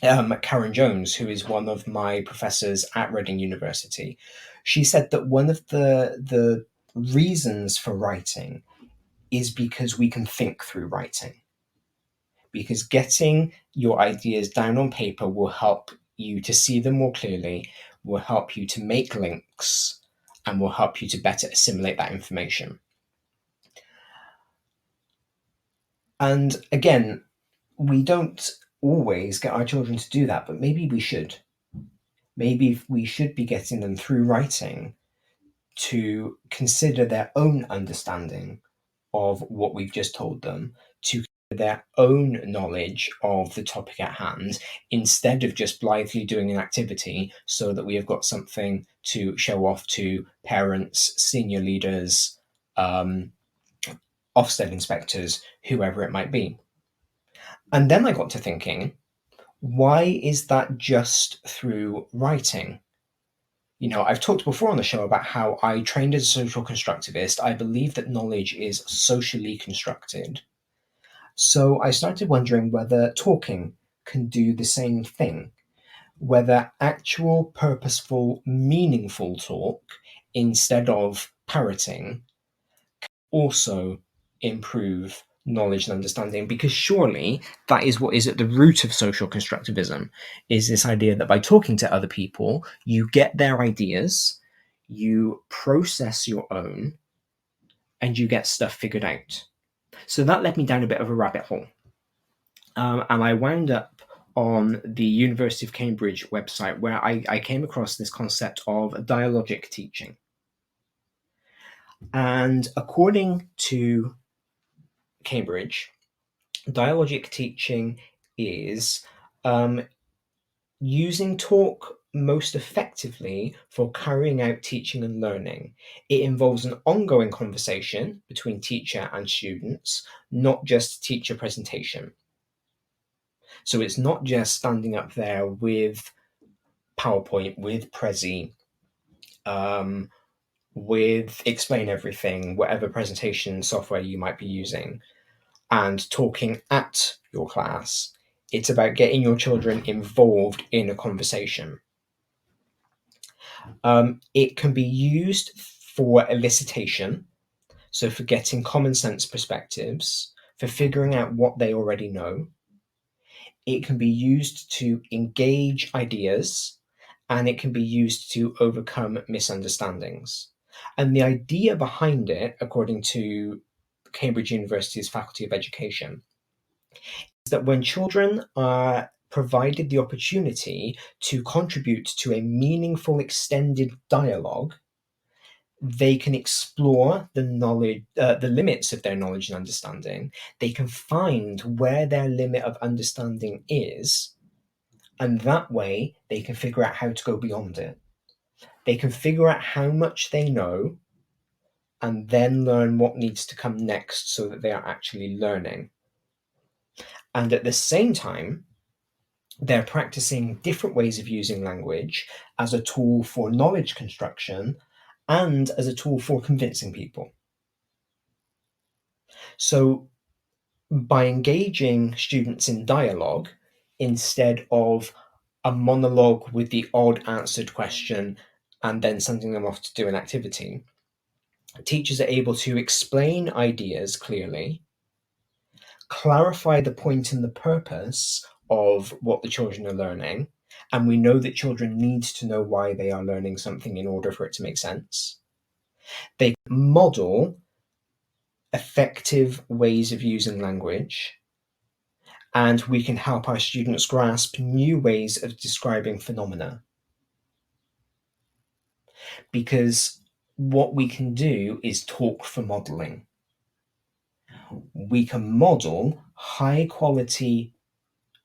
Karen Jones, who is one of my professors at Reading University. She said that one of the reasons for writing is because we can think through writing. Because getting your ideas down on paper will help you to see them more clearly, will help you to make links, and will help you to better assimilate that information. And again, we don't always get our children to do that, but maybe we should. Maybe we should be getting them through writing to consider their own understanding of what we've just told them, to their own knowledge of the topic at hand, instead of just blithely doing an activity so that we have got something to show off to parents, senior leaders, Ofsted inspectors, whoever it might be. And then I got to thinking, why is that just through writing? I've talked before on the show about how I trained as a social constructivist. I believe that knowledge is socially constructed. So I started wondering whether talking can do the same thing, whether actual, purposeful, meaningful talk, instead of parroting, can also improve knowledge and understanding, because surely that is what is at the root of social constructivism, is this idea that by talking to other people, you get their ideas, you process your own, and you get stuff figured out. So that led me down a bit of a rabbit hole. And I wound up on the University of Cambridge website, where I came across this concept of dialogic teaching. And according to Cambridge, dialogic teaching is using talk most effectively for carrying out teaching and learning. It involves an ongoing conversation between teacher and students, not just teacher presentation. So it's not just standing up there with PowerPoint, with Prezi, with Explain Everything, whatever presentation software you might be using, and talking at your class. It's about getting your children involved in a conversation. It can be used for elicitation, so for getting common sense perspectives, for figuring out what they already know. It can be used to engage ideas, and it can be used to overcome misunderstandings. And the idea behind it, according to Cambridge University's Faculty of Education, is that when children are provided the opportunity to contribute to a meaningful extended dialogue, they can explore the limits of their knowledge and understanding. They can find where their limit of understanding is, and that way they can figure out how to go beyond it. They can figure out how much they know and then learn what needs to come next so that they are actually learning. And at the same time, they're practicing different ways of using language as a tool for knowledge construction and as a tool for convincing people. So by engaging students in dialogue instead of a monologue with the odd answered question and then sending them off to do an activity, teachers are able to explain ideas clearly, clarify the point and the purpose of what the children are learning, and we know that children need to know why they are learning something in order for it to make sense. They model effective ways of using language, and we can help our students grasp new ways of describing phenomena. Because what we can do is talk for modeling. We can model high quality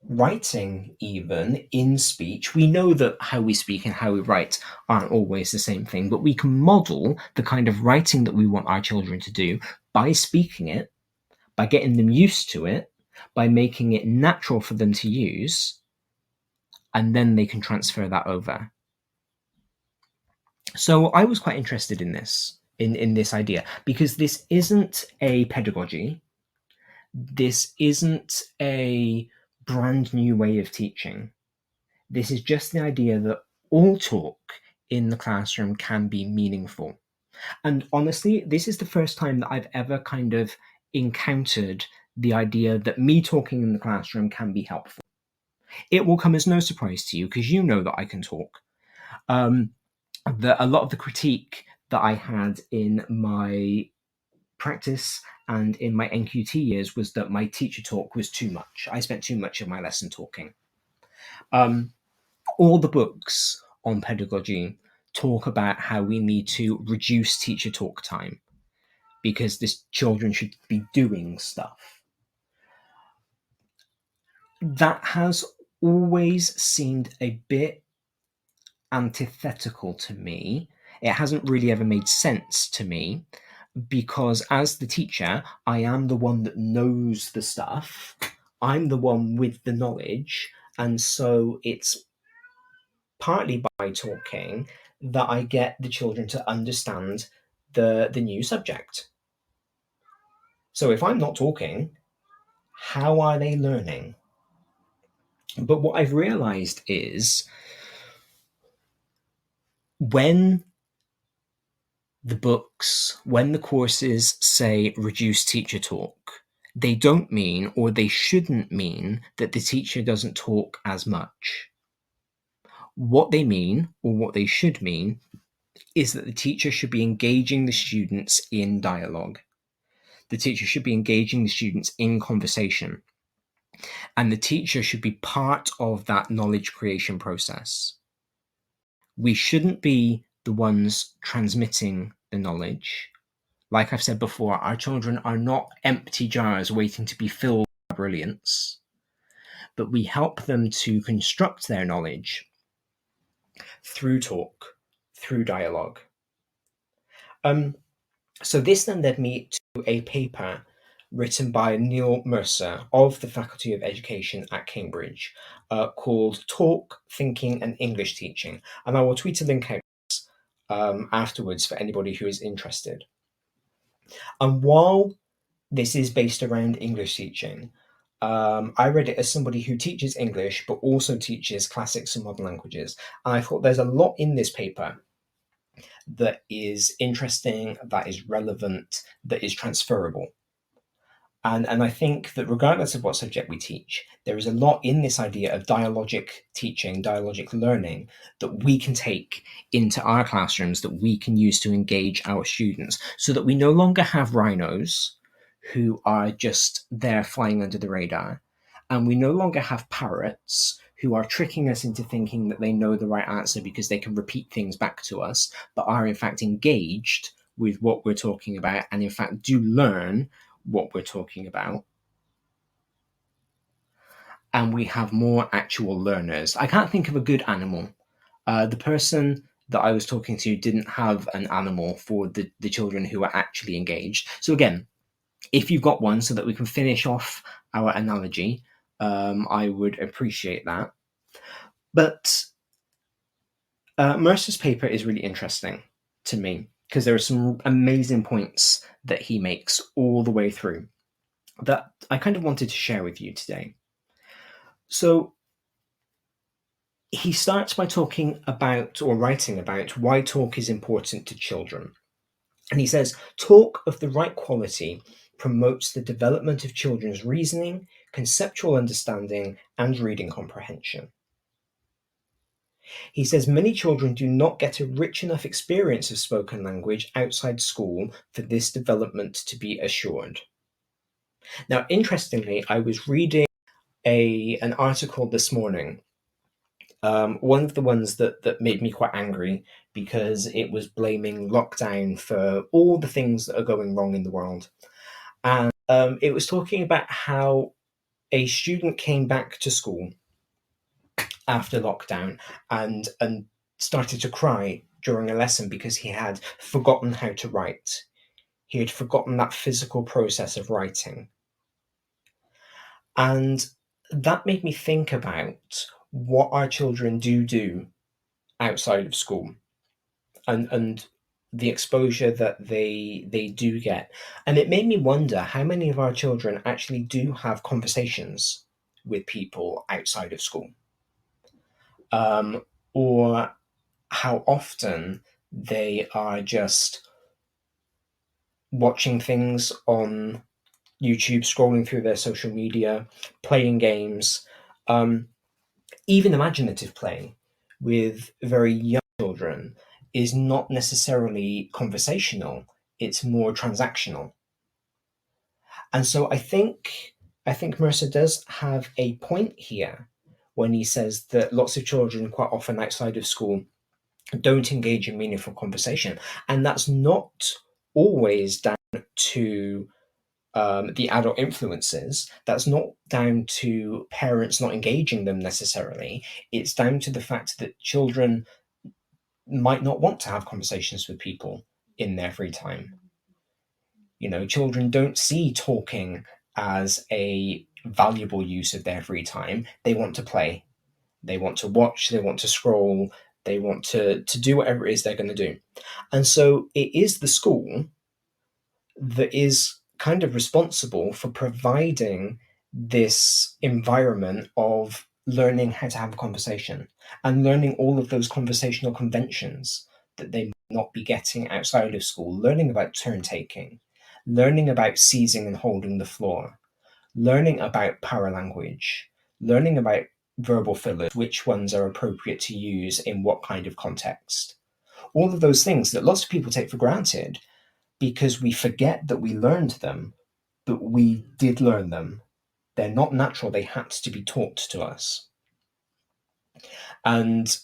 writing, even in speech. We know that how we speak and how we write aren't always the same thing, but we can model the kind of writing that we want our children to do by speaking it, by getting them used to it, by making it natural for them to use, and then they can transfer that over. So I was quite interested in this, in this idea, because this isn't a pedagogy. This isn't a brand new way of teaching. This is just the idea that all talk in the classroom can be meaningful. And honestly, this is the first time that I've ever kind of encountered the idea that me talking in the classroom can be helpful. It will come as no surprise to you, because you know that I can talk. A lot of the critique that I had in my practice and in my NQT years was that my teacher talk was too much. I spent too much of my lesson talking. All the books on pedagogy talk about how we need to reduce teacher talk time because this children should be doing stuff. That has always seemed a bit antithetical to me. It hasn't really ever made sense to me because as the teacher, I am the one that knows the stuff. I'm the one with the knowledge. And so it's partly by talking that I get the children to understand the new subject. So if I'm not talking, how are they learning? But what I've realized is when the books, when the courses say reduce teacher talk, they don't mean, or they shouldn't mean, that the teacher doesn't talk as much. What they mean, or what they should mean, is that the teacher should be engaging the students in dialogue. The teacher should be engaging the students in conversation. And the teacher should be part of that knowledge creation process. We shouldn't be the ones transmitting the knowledge. Like I've said before, our children are not empty jars waiting to be filled with brilliance, but we help them to construct their knowledge through talk, through dialogue. So this then led me to a paper written by Neil Mercer of the Faculty of Education at Cambridge called Talk, Thinking and English Teaching. And I will tweet a link out afterwards for anybody who is interested. And while this is based around English teaching, I read it as somebody who teaches English but also teaches classics and modern languages. And I thought there's a lot in this paper that is interesting, that is relevant, that is transferable. And I think that regardless of what subject we teach, there is a lot in this idea of dialogic teaching, dialogic learning, that we can take into our classrooms, that we can use to engage our students, so that we no longer have rhinos who are just there flying under the radar, and we no longer have parrots who are tricking us into thinking that they know the right answer because they can repeat things back to us, but are in fact engaged with what we're talking about and in fact do learn what we're talking about. And we have more actual learners. I can't think of a good animal. The person that I was talking to didn't have an animal for the children who are actually engaged. So again, if you've got one so that we can finish off our analogy, I would appreciate that. But Mercer's paper is really interesting to me because there are some amazing points that he makes all the way through that I kind of wanted to share with you today. So he starts by talking about, or writing about, why talk is important to children. And he says, talk of the right quality promotes the development of children's reasoning, conceptual understanding, and reading comprehension. He says many children do not get a rich enough experience of spoken language outside school for this development to be assured. Now, interestingly, I was reading an article this morning, one of the ones that made me quite angry because it was blaming lockdown for all the things that are going wrong in the world. And it was talking about how a student came back to school after lockdown and started to cry during a lesson because he had forgotten how to write. He had forgotten that physical process of writing. And that made me think about what our children do outside of school and the exposure that they do get. And it made me wonder how many of our children actually do have conversations with people outside of school. Or how often they are just watching things on YouTube, scrolling through their social media, playing games, even imaginative play with very young children is not necessarily conversational, it's more transactional. And so I think Mercer does have a point here when he says that lots of children quite often outside of school don't engage in meaningful conversation. And that's not always down to the adult influences. That's not down to parents not engaging them necessarily. It's down to the fact that children might not want to have conversations with people in their free time. You know, children don't see talking as a valuable use of their free time. They want to play, they want to watch, they want to scroll, they want to do whatever it is they're going to do. And so it is the school that is kind of responsible for providing this environment of learning how to have a conversation and learning all of those conversational conventions that they might not be getting outside of school, learning about turn taking, learning about seizing and holding the floor, learning about power language, learning about verbal fillers, which ones are appropriate to use in what kind of context. All of those things that lots of people take for granted because we forget that we learned them, but we did learn them. They're not natural, they had to be taught to us. And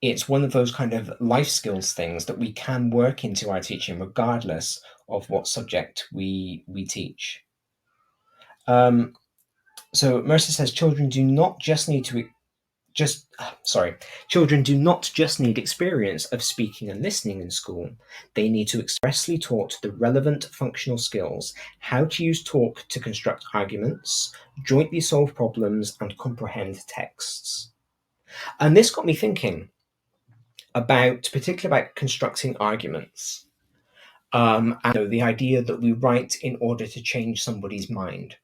it's one of those kind of life skills things that we can work into our teaching regardless of what subject we teach. So Mercer says children do not just need experience of speaking and listening in school. They need to expressly taught the relevant functional skills, how to use talk to construct arguments, jointly solve problems, and comprehend texts. And this got me thinking particularly about constructing arguments. And the idea that we write in order to change somebody's mind.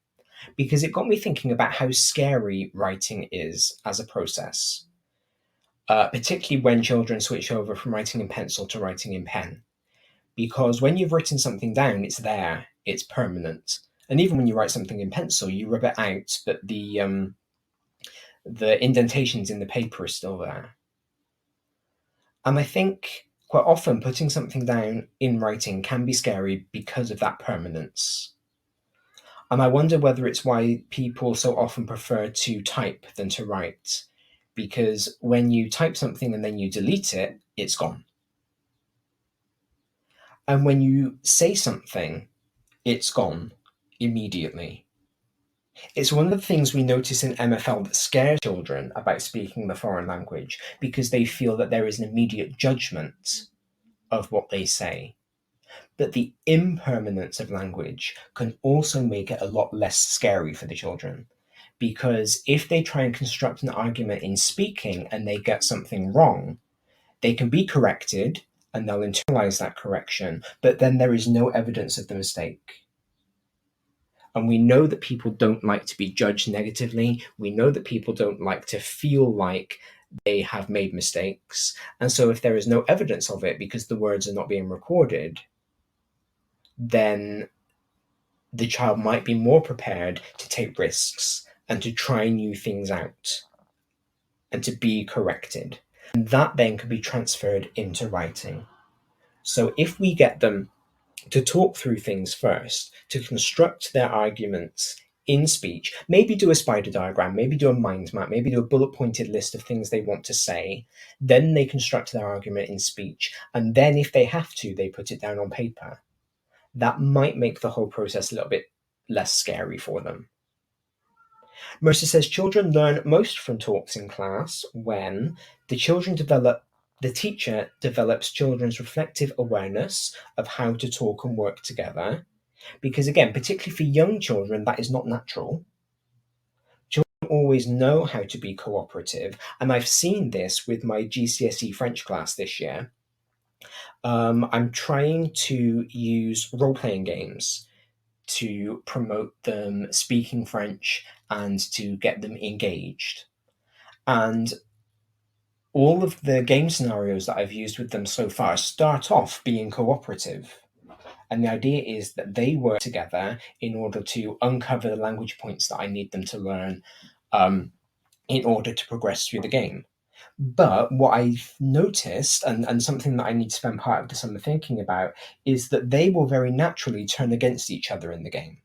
Because it got me thinking about how scary writing is as a process, particularly when children switch over from writing in pencil to writing in pen. Because when you've written something down, it's there, it's permanent. And even when you write something in pencil, you rub it out, but the indentations in the paper are still there. And I think quite often putting something down in writing can be scary because of that permanence. And I wonder whether it's why people so often prefer to type than to write. Because when you type something and then you delete it, it's gone. And when you say something, it's gone immediately. It's one of the things we notice in MFL that scares children about speaking the foreign language, because they feel that there is an immediate judgment of what they say. But the impermanence of language can also make it a lot less scary for the children. Because if they try and construct an argument in speaking and they get something wrong, they can be corrected and they'll internalize that correction, but then there is no evidence of the mistake. And we know that people don't like to be judged negatively. We know that people don't like to feel like they have made mistakes. And so if there is no evidence of it because the words are not being recorded, then the child might be more prepared to take risks and to try new things out and to be corrected. And that then can be transferred into writing. So if we get them to talk through things first, to construct their arguments in speech, maybe do a spider diagram, maybe do a mind map, maybe do a bullet pointed list of things they want to say, then they construct their argument in speech, and then if they have to, they put it down on paper. That might make the whole process a little bit less scary for them. Mercer says children learn most from talks in class when the teacher develops children's reflective awareness of how to talk and work together. Because again, particularly for young children, that is not natural. Children always know how to be cooperative. And I've seen this with my GCSE French class this year. I'm trying to use role-playing games to promote them speaking French and to get them engaged. And all of the game scenarios that I've used with them so far start off being cooperative. And the idea is that they work together in order to uncover the language points that I need them to learn in order to progress through the game. But what I've noticed, and something that I need to spend part of the summer thinking about, is that they will very naturally turn against each other in the game.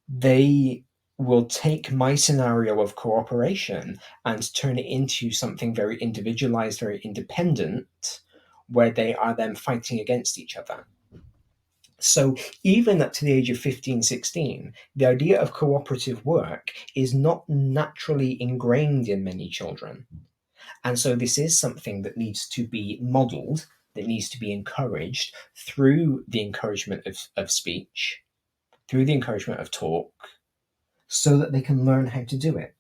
they will take my scenario of cooperation and turn it into something very individualized, very independent, where they are then fighting against each other. So even up to the age of 15, 16, the idea of cooperative work is not naturally ingrained in many children. And so this is something that needs to be modeled, that needs to be encouraged through the encouragement of speech, through the encouragement of talk, so that they can learn how to do it.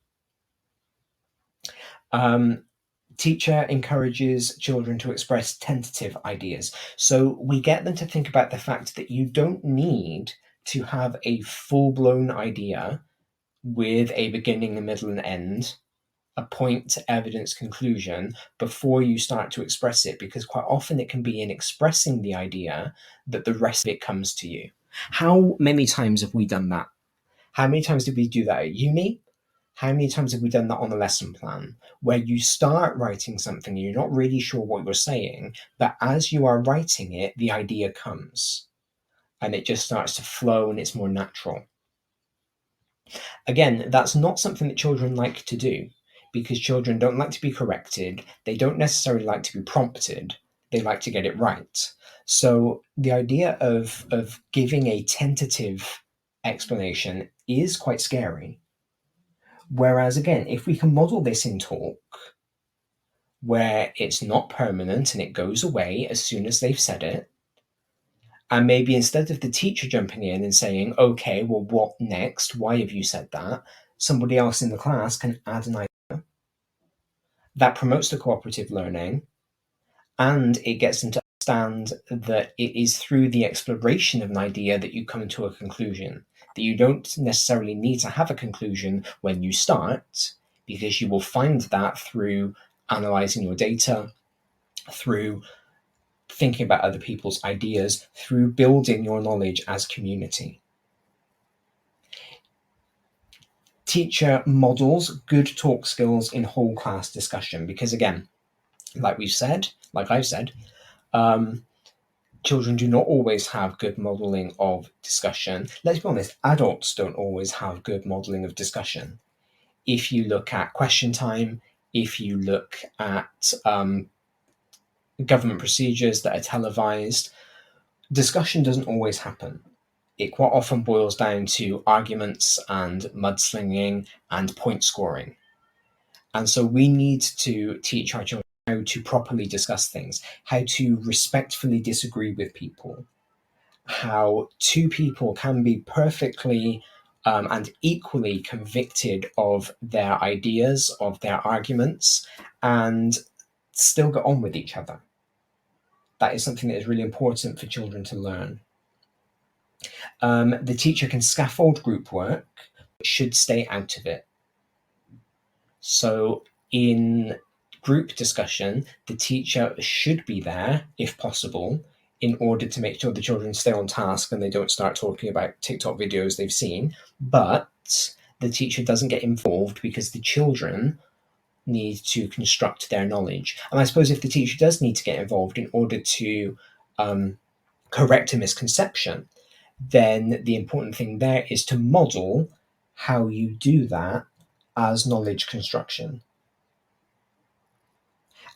Teacher encourages children to express tentative ideas. So we get them to think about the fact that you don't need to have a full-blown idea with a beginning, a middle, and end, a point, evidence, conclusion, before you start to express it, because quite often it can be in expressing the idea that the rest of it comes to you. How many times have we done that? How many times did we do that at uni? How many times have we done that on a lesson plan, where you start writing something and you're not really sure what you're saying, but as you are writing it, the idea comes and it just starts to flow and it's more natural. Again, that's not something that children like to do, because children don't like to be corrected. They don't necessarily like to be prompted. They like to get it right. So the idea of giving a tentative explanation is quite scary. Whereas, again, if we can model this in talk, where it's not permanent and it goes away as soon as they've said it, and maybe instead of the teacher jumping in and saying, okay, well, what next? Why have you said that? Somebody else in the class can add an idea. That promotes the cooperative learning, and it gets them to understand that it is through the exploration of an idea that you come to a conclusion, that you don't necessarily need to have a conclusion when you start, because you will find that through analyzing your data, through thinking about other people's ideas, through building your knowledge as community. Teacher models good talk skills in whole class discussion, because again, like I've said, children do not always have good modeling of discussion. Let's be honest, adults don't always have good modeling of discussion. If you look at question time, if you look at government procedures that are televised, discussion doesn't always happen. It quite often boils down to arguments and mudslinging and point scoring. And so we need to teach our children how to properly discuss things, how to respectfully disagree with people, how two people can be perfectly and equally convicted of their ideas, of their arguments, and still get on with each other. That is something that is really important for children to learn. The teacher can scaffold group work, but should stay out of it. So in group discussion, the teacher should be there, if possible, in order to make sure the children stay on task and they don't start talking about TikTok videos they've seen. But the teacher doesn't get involved because the children need to construct their knowledge. And I suppose if the teacher does need to get involved in order to correct a misconception, then the important thing there is to model how you do that as knowledge construction,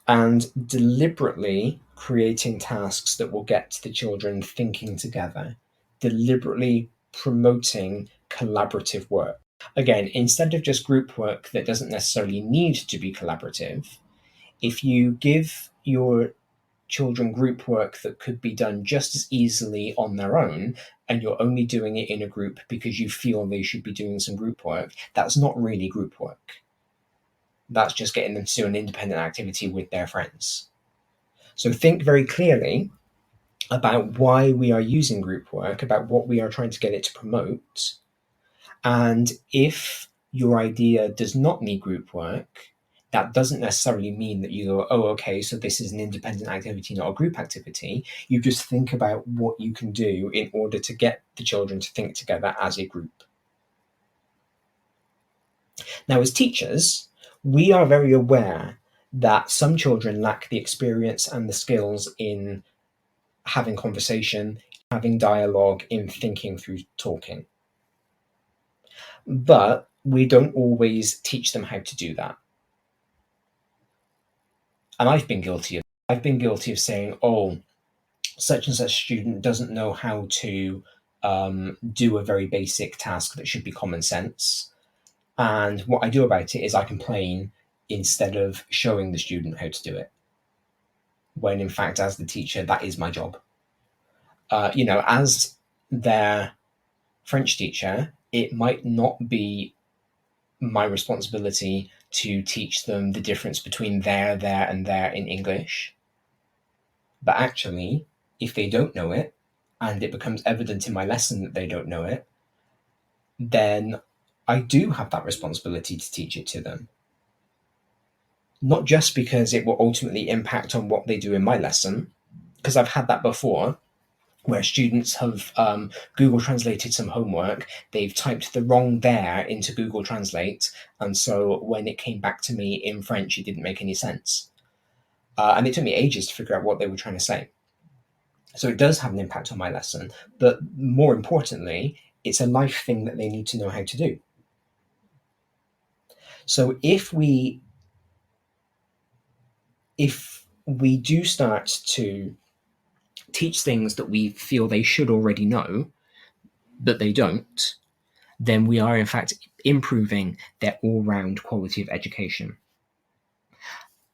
and deliberately creating tasks that will get the children thinking together, deliberately promoting collaborative work. Again, instead of just group work that doesn't necessarily need to be collaborative, if you give your children group work that could be done just as easily on their own, and you're only doing it in a group because you feel they should be doing some group work, that's not really group work. That's just getting them to do an independent activity with their friends. So think very clearly about why we are using group work, about what we are trying to get it to promote. And if your idea does not need group work, that doesn't necessarily mean that you go, oh, okay, so this is an independent activity, not a group activity. You just think about what you can do in order to get the children to think together as a group. Now, as teachers, we are very aware that some children lack the experience and the skills in having conversation, having dialogue, in thinking through talking. But we don't always teach them how to do that. And I've been guilty of saying, oh, such and such student doesn't know how to do a very basic task that should be common sense. And what I do about it is I complain instead of showing the student how to do it. When in fact, as the teacher, that is my job. As their French teacher, it might not be my responsibility to teach them the difference between there, and there in English. But actually, if they don't know it, and it becomes evident in my lesson that they don't know it, then I do have that responsibility to teach it to them. Not just because it will ultimately impact on what they do in my lesson, because I've had that before, where students have Google translated some homework, they've typed the wrong there into Google Translate, and so when it came back to me in French, it didn't make any sense. And it took me ages to figure out what they were trying to say. So it does have an impact on my lesson, but more importantly, it's a life thing that they need to know how to do. So if we do start to teach things that we feel they should already know, but they don't, then we are in fact improving their all-round quality of education.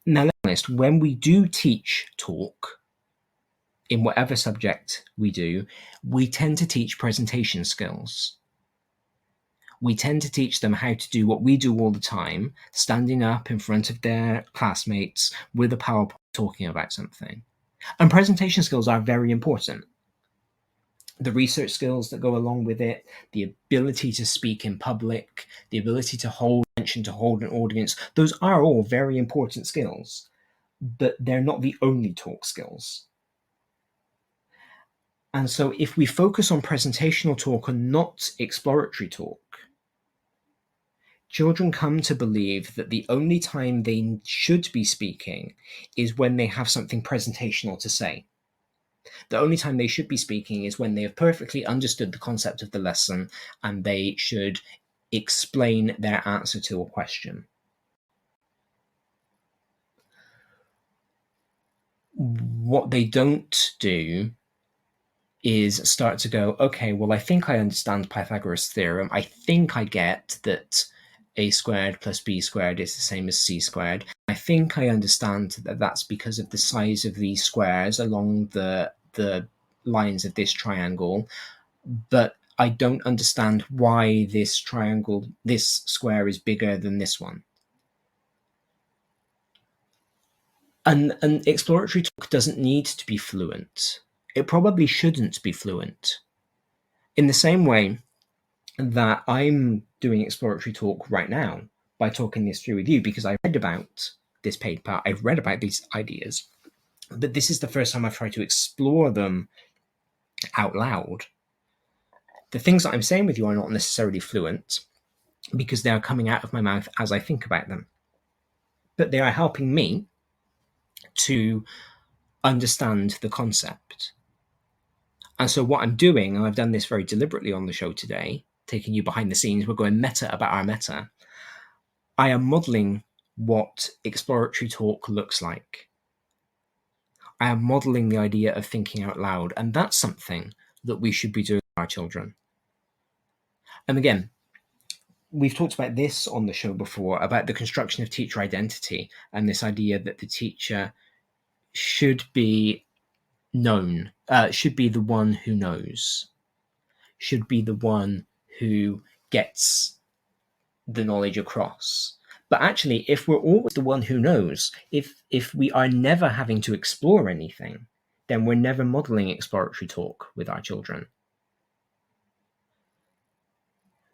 Now, let's be honest, when we do teach talk, in whatever subject we do, we tend to teach presentation skills. We tend to teach them how to do what we do all the time, standing up in front of their classmates with a PowerPoint talking about something. And presentation skills are very important. The research skills that go along with it, the ability to speak in public, the ability to hold attention, to hold an audience, those are all very important skills, but they're not the only talk skills. And so if we focus on presentational talk and not exploratory talk, children come to believe that the only time they should be speaking is when they have something presentational to say. The only time they should be speaking is when they have perfectly understood the concept of the lesson and they should explain their answer to a question. What they don't do is start to go, okay, well, I think I understand Pythagoras' theorem. I think I get that a squared plus b squared is the same as c squared. I think I understand that that's because of the size of these squares along the lines of this triangle, but I don't understand why this square is bigger than this one. And exploratory talk doesn't need to be fluent. It probably shouldn't be fluent. In the same way that I'm doing exploratory talk right now by talking this through with you, because I read about this paper, I've read about these ideas, but this is the first time I've tried to explore them out loud. The things that I'm saying with you are not necessarily fluent because they are coming out of my mouth as I think about them, but they are helping me to understand the concept. And so what I'm doing, and I've done this very deliberately on the show today, taking you behind the scenes, we're going meta about our meta. I am modeling what exploratory talk looks like. I am modeling the idea of thinking out loud, and that's something that we should be doing with our children. And again, we've talked about this on the show before, about the construction of teacher identity and this idea that the teacher should be known, should be the one who knows, should be the one who gets the knowledge across. But actually, if we're always the one who knows, if we are never having to explore anything, then we're never modeling exploratory talk with our children.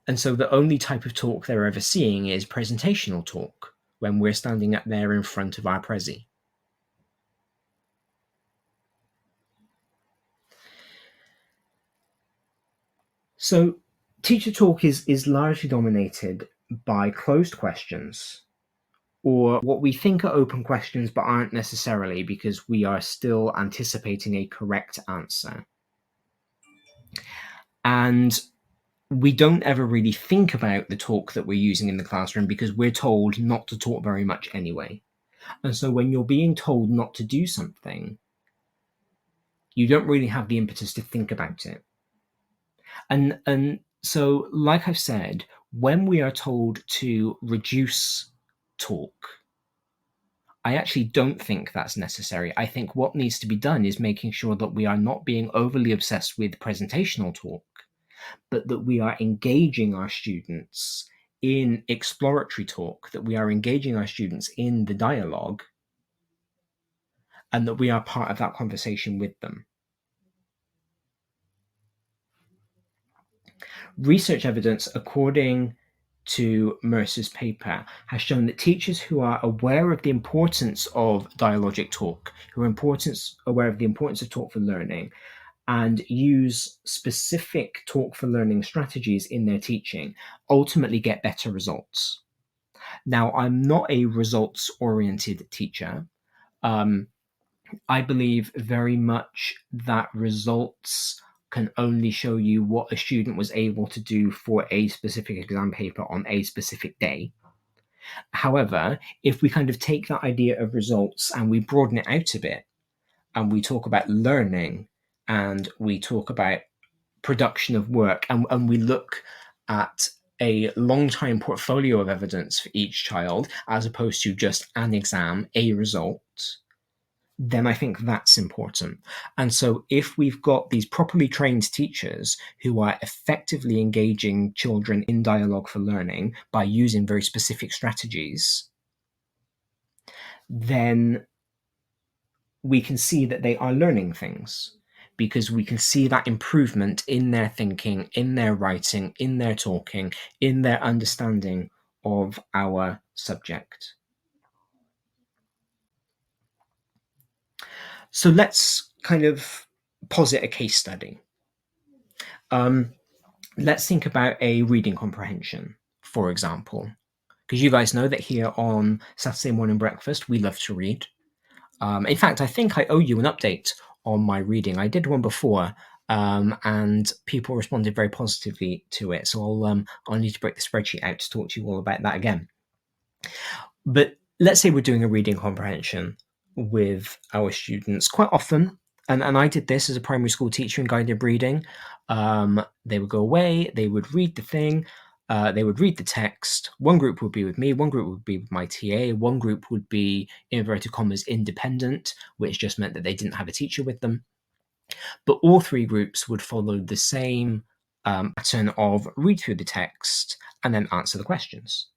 And so the only type of talk they're ever seeing is presentational talk, when we're standing up there in front of our prezi. So teacher talk is largely dominated by closed questions, or what we think are open questions but aren't necessarily, because we are still anticipating a correct answer. And we don't ever really think about the talk that we're using in the classroom because we're told not to talk very much anyway. And so when you're being told not to do something, you don't really have the impetus to think about it. And so, like I've said, when we are told to reduce talk, I actually don't think that's necessary. I think what needs to be done is making sure that we are not being overly obsessed with presentational talk, but that we are engaging our students in exploratory talk, that we are engaging our students in the dialogue, and that we are part of that conversation with them. Research evidence, according to Mercer's paper, has shown that teachers who are aware of the importance of dialogic talk, who are aware of the importance of talk for learning, and use specific talk for learning strategies in their teaching, ultimately get better results. Now, I'm not a results-oriented teacher. I believe very much that results can only show you what a student was able to do for a specific exam paper on a specific day. However, if we kind of take that idea of results and we broaden it out a bit, and we talk about learning, and we talk about production of work, and we look at a long time portfolio of evidence for each child, as opposed to just an exam, a result, then I think that's important. And so if we've got these properly trained teachers who are effectively engaging children in dialogue for learning by using very specific strategies, then we can see that they are learning things, because we can see that improvement in their thinking, in their writing, in their talking, in their understanding of our subject. So let's kind of posit a case study. Let's think about a reading comprehension, for example, because you guys know that here on Saturday morning breakfast, we love to read. In fact, I think I owe you an update on my reading. I did one before, and people responded very positively to it. So I'll need to break the spreadsheet out to talk to you all about that again. But let's say we're doing a reading comprehension with our students. Quite often, and I did this as a primary school teacher in guided reading, they would go away, they would read the thing, they would read the text. One group would be with me, one group would be with my TA, one group would be, in inverted commas, independent, which just meant that they didn't have a teacher with them. But all three groups would follow the same pattern of read through the text and then answer the questions.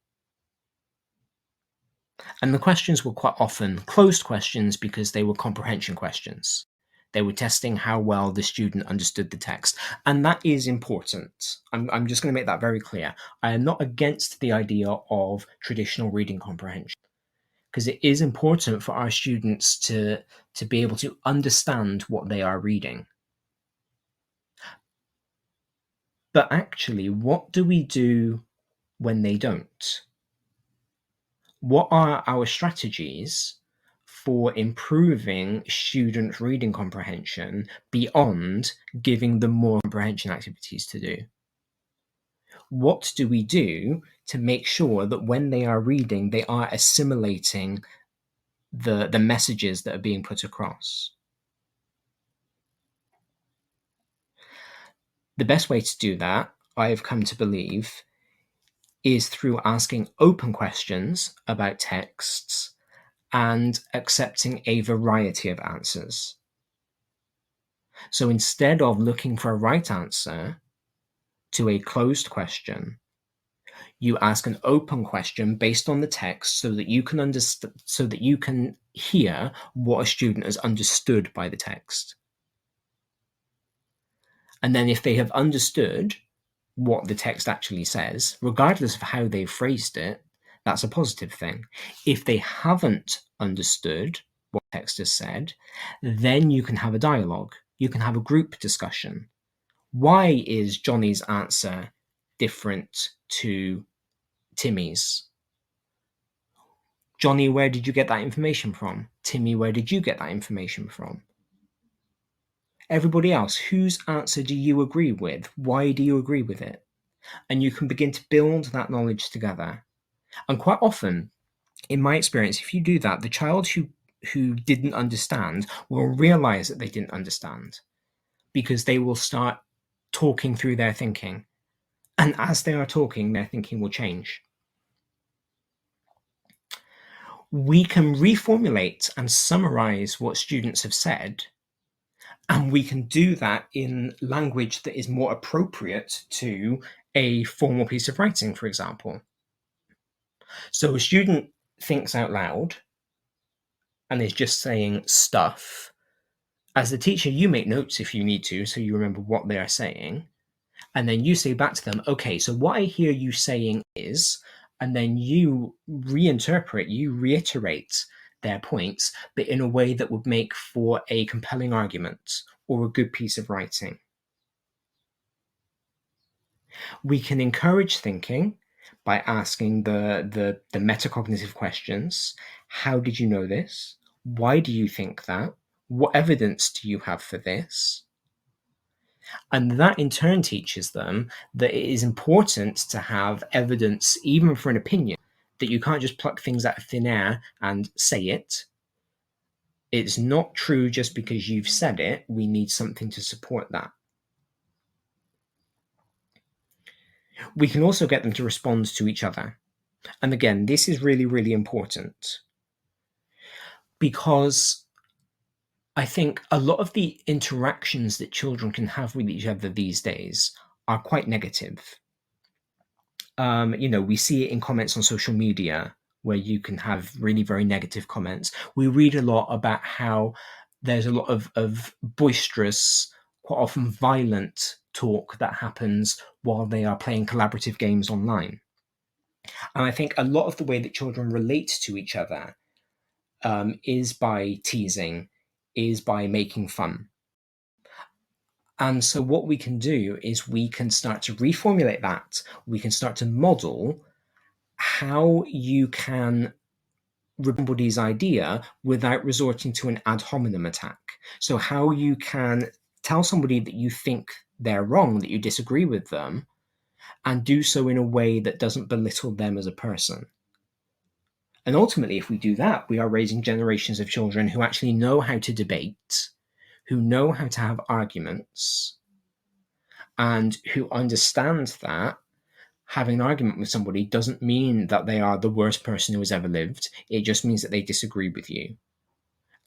And the questions were quite often closed questions because they were comprehension questions. They were testing how well the student understood the text. And that is important. I'm just going to make that very clear. I am not against the idea of traditional reading comprehension, because it is important for our students to be able to understand what they are reading. But actually, what do we do when they don't? What are our strategies for improving student reading comprehension beyond giving them more comprehension activities to do? What do we do to make sure that when they are reading, they are assimilating the messages that are being put across? The best way to do that, I have come to believe, is through asking open questions about texts and accepting a variety of answers. So instead of looking for a right answer to a closed question, you ask an open question based on the text so that you can understand, so that you can hear what a student has understood by the text. And then if they have understood what the text actually says, regardless of how they've phrased it, that's a positive thing. If they haven't understood what the text has said, then you can have a dialogue. You can have a group discussion. Why is Johnny's answer different to Timmy's? Johnny, where did you get that information from? Timmy, where did you get that information from? Everybody else, whose answer do you agree with? Why do you agree with it? and you can begin to build that knowledge together. And quite often, in my experience, if you do that, the child who didn't understand will realize that they didn't understand, because they will start talking through their thinking. And as they are talking, their thinking will change. We can reformulate and summarize what students have said, and we can do that in language that is more appropriate to a formal piece of writing, for example. So a student thinks out loud and is just saying stuff. As the teacher, you make notes if you need to, so you remember what they are saying. And then you say back to them, okay, so what I hear you saying is, and then you reinterpret, you reiterate their points, but in a way that would make for a compelling argument or a good piece of writing. We can encourage thinking by asking the metacognitive questions. How did you know this? Why do you think that? What evidence do you have for this? And that in turn teaches them that it is important to have evidence, even for an opinion, that you can't just pluck things out of thin air and say it. It's not true just because you've said it. We need something to support that. We can also get them to respond to each other. And again, this is really, really important, because I think a lot of the interactions that children can have with each other these days are quite negative. We see it in comments on social media, where you can have really very negative comments. We read a lot about how there's a lot of boisterous, quite often violent talk that happens while they are playing collaborative games online. And I think a lot of the way that children relate to each other is by teasing, is by making fun. And so what we can do is we can start to reformulate that. We can start to model how you can somebody's idea without resorting to an ad hominem attack. So how you can tell somebody that you think they're wrong, that you disagree with them, and do so in a way that doesn't belittle them as a person. And ultimately, if we do that, we are raising generations of children who actually know how to debate, who know how to have arguments, and who understand that having an argument with somebody doesn't mean that they are the worst person who has ever lived. It just means that they disagree with you.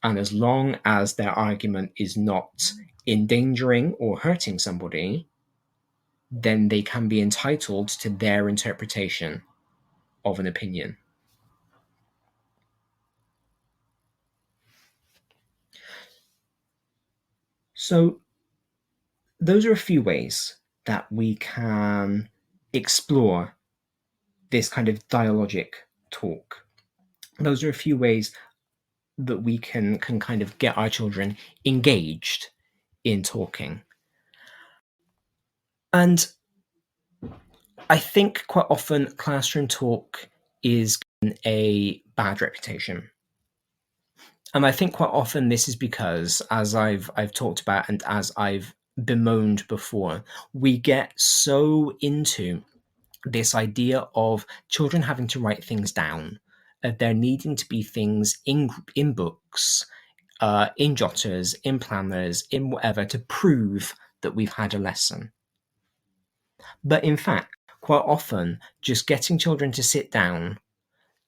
And as long as their argument is not endangering or hurting somebody, then they can be entitled to their interpretation of an opinion. So those are a few ways that we can explore this kind of dialogic talk. Those are a few ways that we can kind of get our children engaged in talking. And I think quite often classroom talk is given a bad reputation. And I think quite often this is because, as I've talked about and as I've bemoaned before, we get so into this idea of children having to write things down, of there needing to be things in books, in jotters, in planners, in whatever, to prove that we've had a lesson. But in fact, quite often, just getting children to sit down,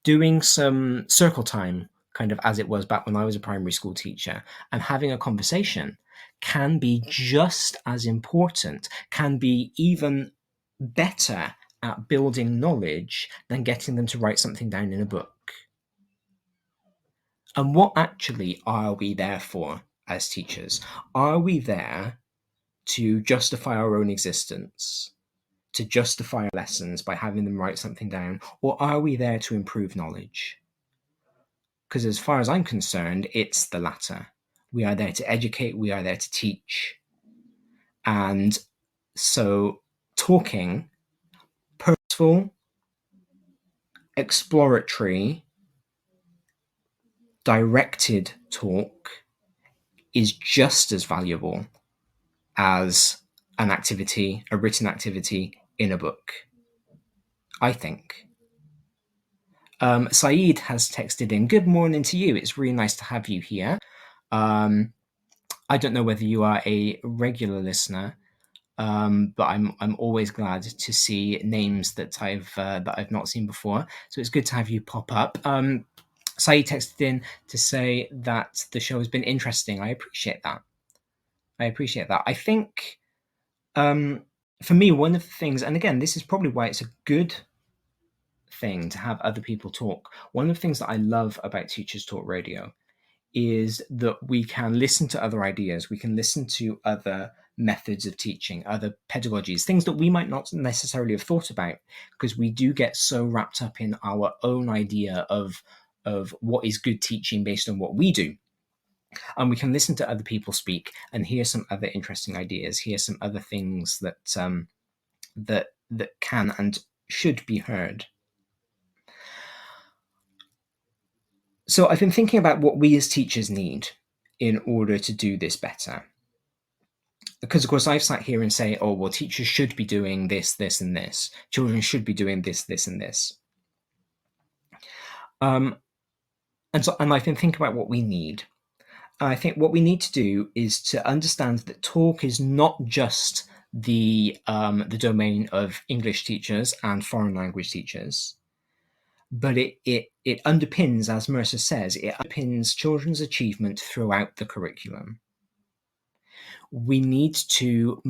doing some circle time, kind of as it was back when I was a primary school teacher, and having a conversation can be just as important, can be even better at building knowledge than getting them to write something down in a book. And what actually are we there for as teachers? Are we there to justify our own existence, to justify our lessons by having them write something down, or are we there to improve knowledge? Because as far as I'm concerned, it's the latter. We are there to educate, we are there to teach. And so talking, purposeful, exploratory, directed talk is just as valuable as an activity, a written activity in a book, I think. Saeed has texted in, "Good morning to you. It's really nice to have you here." I don't know whether you are a regular listener, but I'm always glad to see names that I've not seen before. So it's good to have you pop up. Saeed texted in to say that the show has been interesting. I appreciate that. I think for me, one of the things, and again, this is probably why it's a good thing to have other people talk. One of the things that I love about Teachers Talk Radio is that we can listen to other ideas, we can listen to other methods of teaching, other pedagogies, things that we might not necessarily have thought about, because we do get so wrapped up in our own idea of what is good teaching based on what we do. And we can listen to other people speak and hear some other interesting ideas, hear some other things that that can and should be heard. So I've been thinking about what we as teachers need in order to do this better. Because, of course, I've sat here and say, oh, well, teachers should be doing this, this, and this. Children should be doing this, this, and this. And I've been thinking about what we need. I think what we need to do is to understand that talk is not just the domain of English teachers and foreign language teachers, but it underpins, as Mercer says, it underpins children's achievement throughout the curriculum. We need to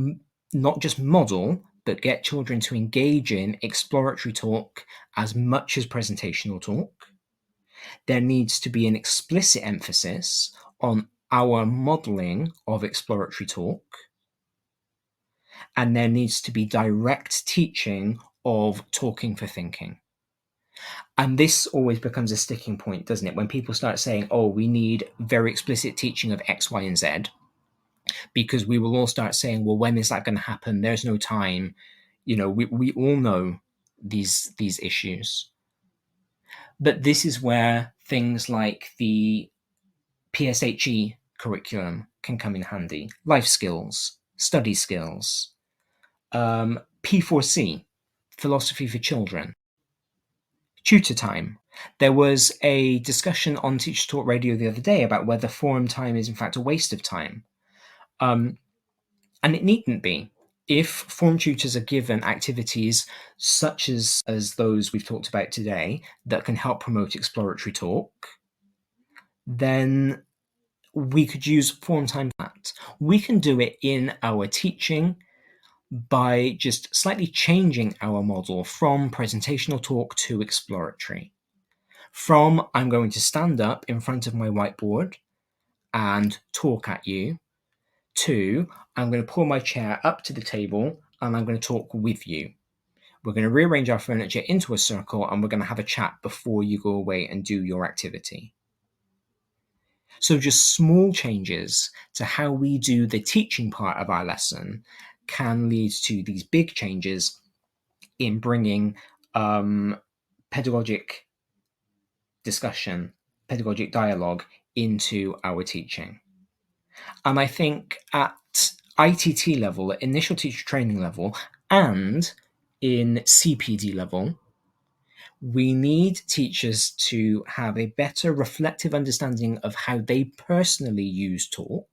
not just model, but get children to engage in exploratory talk as much as presentational talk. There needs to be an explicit emphasis on our modeling of exploratory talk. And there needs to be direct teaching of talking for thinking. And this always becomes a sticking point, doesn't it? When people start saying, oh, we need very explicit teaching of X, Y, and Z, because we will all start saying, well, when is that going to happen? There's no time. You know, we all know these issues. But this is where things like the PSHE curriculum can come in handy. Life skills, study skills, P4C, philosophy for children, tutor time. There was a discussion on Teacher Talk Radio the other day about whether forum time is in fact a waste of time. And it needn't be. If form tutors are given activities such as those we've talked about today that can help promote exploratory talk, then we could use form time for that. We can do it in our teaching by just slightly changing our model from presentational talk to exploratory. From I'm going to stand up in front of my whiteboard and talk at you, to I'm going to pull my chair up to the table and I'm going to talk with you. We're going to rearrange our furniture into a circle and we're going to have a chat before you go away and do your activity. So just small changes to how we do the teaching part of our lesson can lead to these big changes in bringing pedagogic discussion, pedagogic dialogue into our teaching. And I think at ITT level, at initial teacher training level, and in CPD level, we need teachers to have a better reflective understanding of how they personally use talk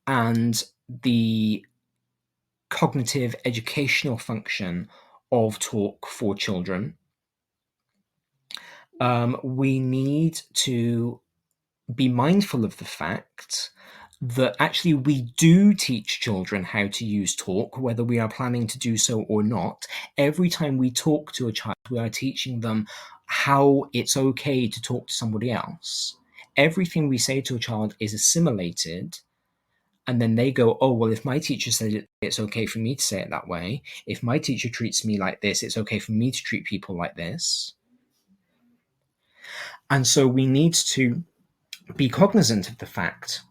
and the cognitive educational function of talk for children. We need to be mindful of the fact that actually we do teach children how to use talk, whether we are planning to do so or not. Every time we talk to a child, we are teaching them how it's okay to talk to somebody else. Everything we say to a child is assimilated, and then they go, oh, well, if my teacher said it's okay for me to say it that way, if my teacher treats me like this, it's okay for me to treat people like this. And so we need to be cognizant of the fact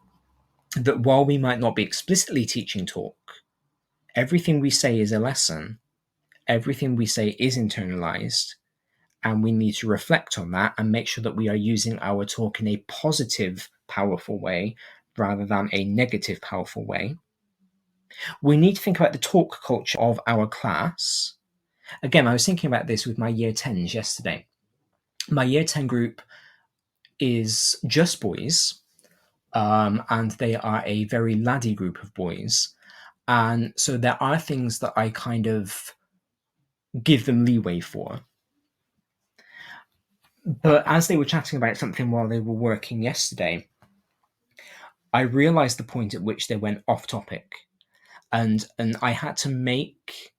that while we might not be explicitly teaching talk, everything we say is a lesson, everything we say is internalized, and we need to reflect on that and make sure that we are using our talk in a positive, powerful way rather than a negative, powerful way. We need to think about the talk culture of our class. Again, I was thinking about this with my year 10s yesterday. My year 10 group is just boys, and they are a very laddie group of boys. And so there are things that I kind of give them leeway for. But as they were chatting about something while they were working yesterday, I realized the point at which they went off topic. And I had to make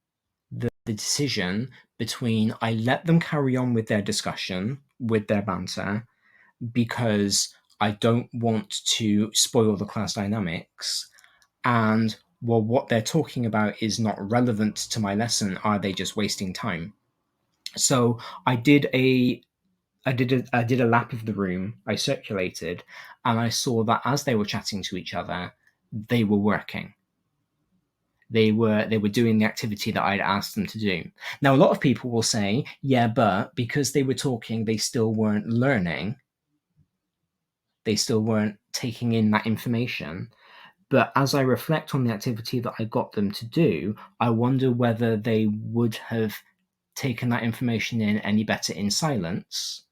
the decision between I let them carry on with their discussion, with their banter, because I don't want to spoil the class dynamics, and well, what they're talking about is not relevant to my lesson. Are they just wasting time? So I did a lap of the room. I circulated, and I saw that as they were chatting to each other, they were working. They were doing the activity that I'd asked them to do. Now, a lot of people will say, yeah, but because they were talking, they still weren't learning. They still weren't taking in that information. But as I reflect on the activity that I got them to do, I wonder whether they would have taken that information in any better in silence,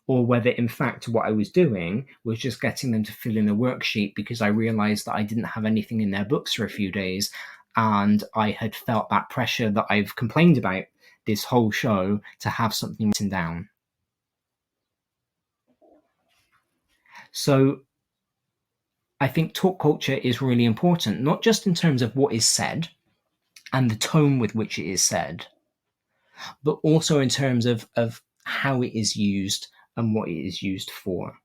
or whether in fact what I was doing was just getting them to fill in a worksheet because I realized that I didn't have anything in their books for a few days, and I had felt that pressure that I've complained about this whole show to have something written down. So I think talk culture is really important, not just in terms of what is said and the tone with which it is said, but also in terms of how it is used and what it is used for.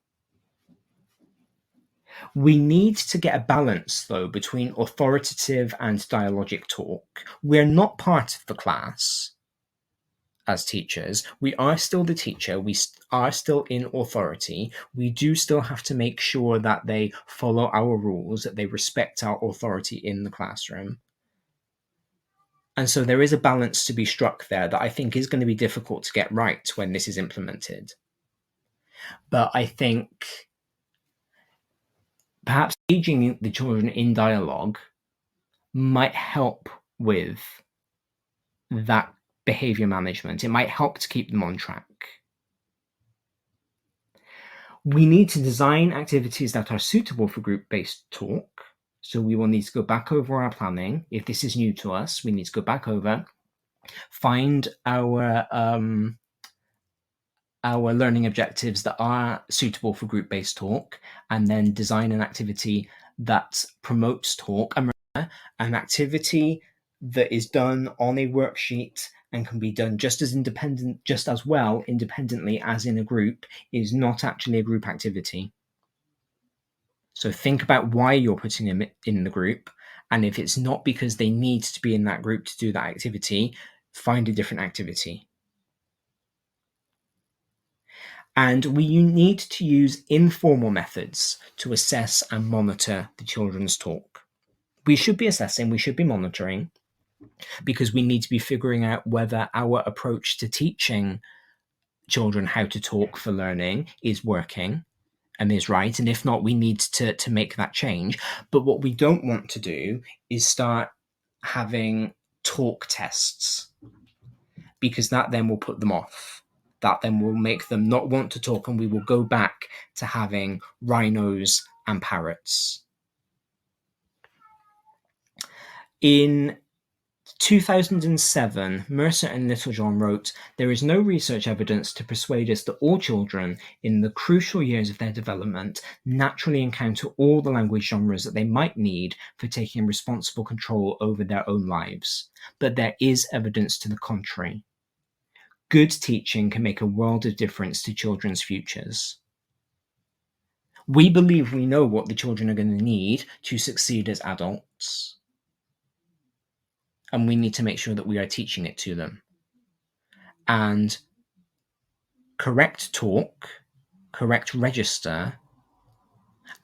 We need to get a balance, though, between authoritative and dialogic talk. We're not part of the class as teachers. We are still the teacher. We are still in authority. We do still have to make sure that they follow our rules, that they respect our authority in the classroom. And so there is a balance to be struck there that I think is going to be difficult to get right when this is implemented. But I think perhaps engaging the children in dialogue might help with that behavior management. It might help to keep them on track. We need to design activities that are suitable for group-based talk. So we will need to go back over our planning. If this is new to us, we need to go back over, find our learning objectives that are suitable for group-based talk, and then design an activity that promotes talk. And remember, an activity that is done on a worksheet and can be done just as well independently as in a group is not actually a group activity. So think about why you're putting them in the group, and if it's not because they need to be in that group to do that activity, find a different activity. And we need to use informal methods to assess and monitor the children's talk. We should be assessing, we should be monitoring, because we need to be figuring out whether our approach to teaching children how to talk for learning is working and is right. And if not, we need to make that change. But what we don't want to do is start having talk tests, because that then will put them off. That then will make them not want to talk, and we will go back to having rhinos and parrots. In 2007, Mercer and Littlejohn wrote, "There is no research evidence to persuade us that all children in the crucial years of their development naturally encounter all the language genres that they might need for taking responsible control over their own lives. But there is evidence to the contrary. Good teaching can make a world of difference to children's futures." We believe we know what the children are going to need to succeed as adults, and we need to make sure that we are teaching it to them. And correct talk, correct register,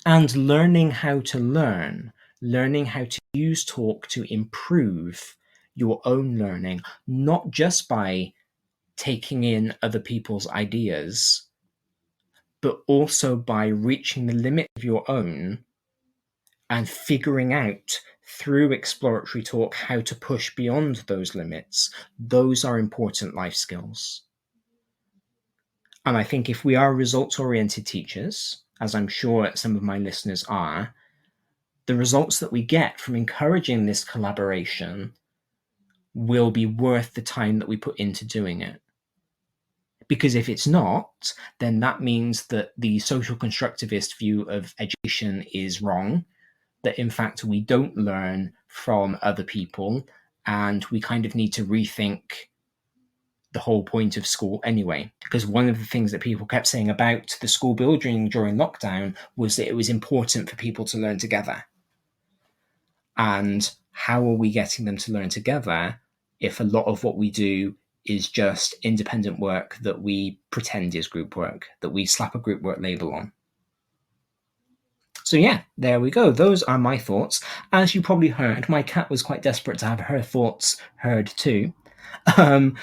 and learning how to learn, learning how to use talk to improve your own learning, not just by taking in other people's ideas, but also by reaching the limit of your own and figuring out through exploratory talk how to push beyond those limits. Those are important life skills. And I think if we are results-oriented teachers, as I'm sure some of my listeners are, the results that we get from encouraging this collaboration will be worth the time that we put into doing it. Because if it's not, then that means that the social constructivist view of education is wrong, that in fact we don't learn from other people, and we kind of need to rethink the whole point of school anyway. Because one of the things that people kept saying about the school building during lockdown was that it was important for people to learn together. And how are we getting them to learn together if a lot of what we do is just independent work that we pretend is group work, that we slap a group work label on? So yeah, there we go. Those are my thoughts. As you probably heard, my cat was quite desperate to have her thoughts heard too.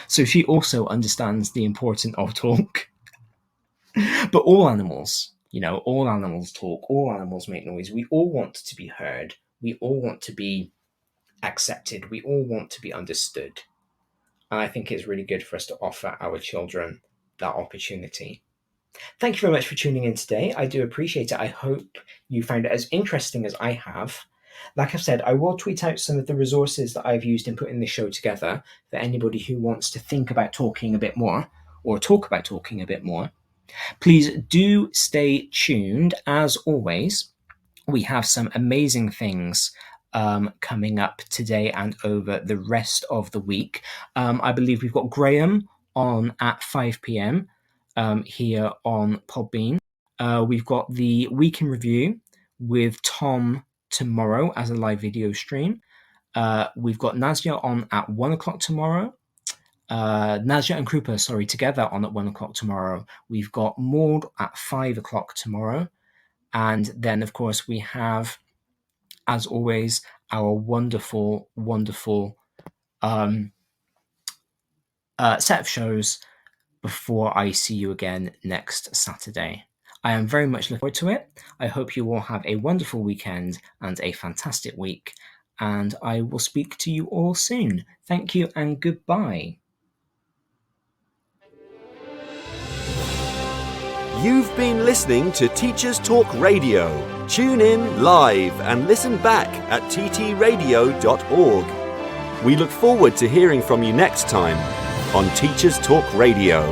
So she also understands the importance of talk. But all animals, all animals talk, all animals make noise. We all want to be heard. We all want to be accepted. We all want to be understood. And I think it's really good for us to offer our children that opportunity. Thank you very much for tuning in today. I do appreciate it. I hope you found it as interesting as I have. Like I've said, I will tweet out some of the resources that I've used in putting this show together for anybody who wants to think about talking a bit more or talk about talking a bit more. Please do stay tuned. As always, we have some amazing things coming up today and over the rest of the week. I believe we've got Graham on at 5 p.m. Here on Podbean. We've got the Week in Review with Tom tomorrow as a live video stream. We've got Nazia on at 1 o'clock tomorrow. Nazia and Krupa, together on at 1 o'clock tomorrow. We've got Maud at 5 o'clock tomorrow. And then, of course, we have, as always, our wonderful, wonderful set of shows before I see you again next Saturday. I am very much looking forward to it. I hope you all have a wonderful weekend and a fantastic week. And I will speak to you all soon. Thank you and goodbye. You've been listening to Teachers Talk Radio. Tune in live and listen back at ttradio.org. We look forward to hearing from you next time on Teachers Talk Radio.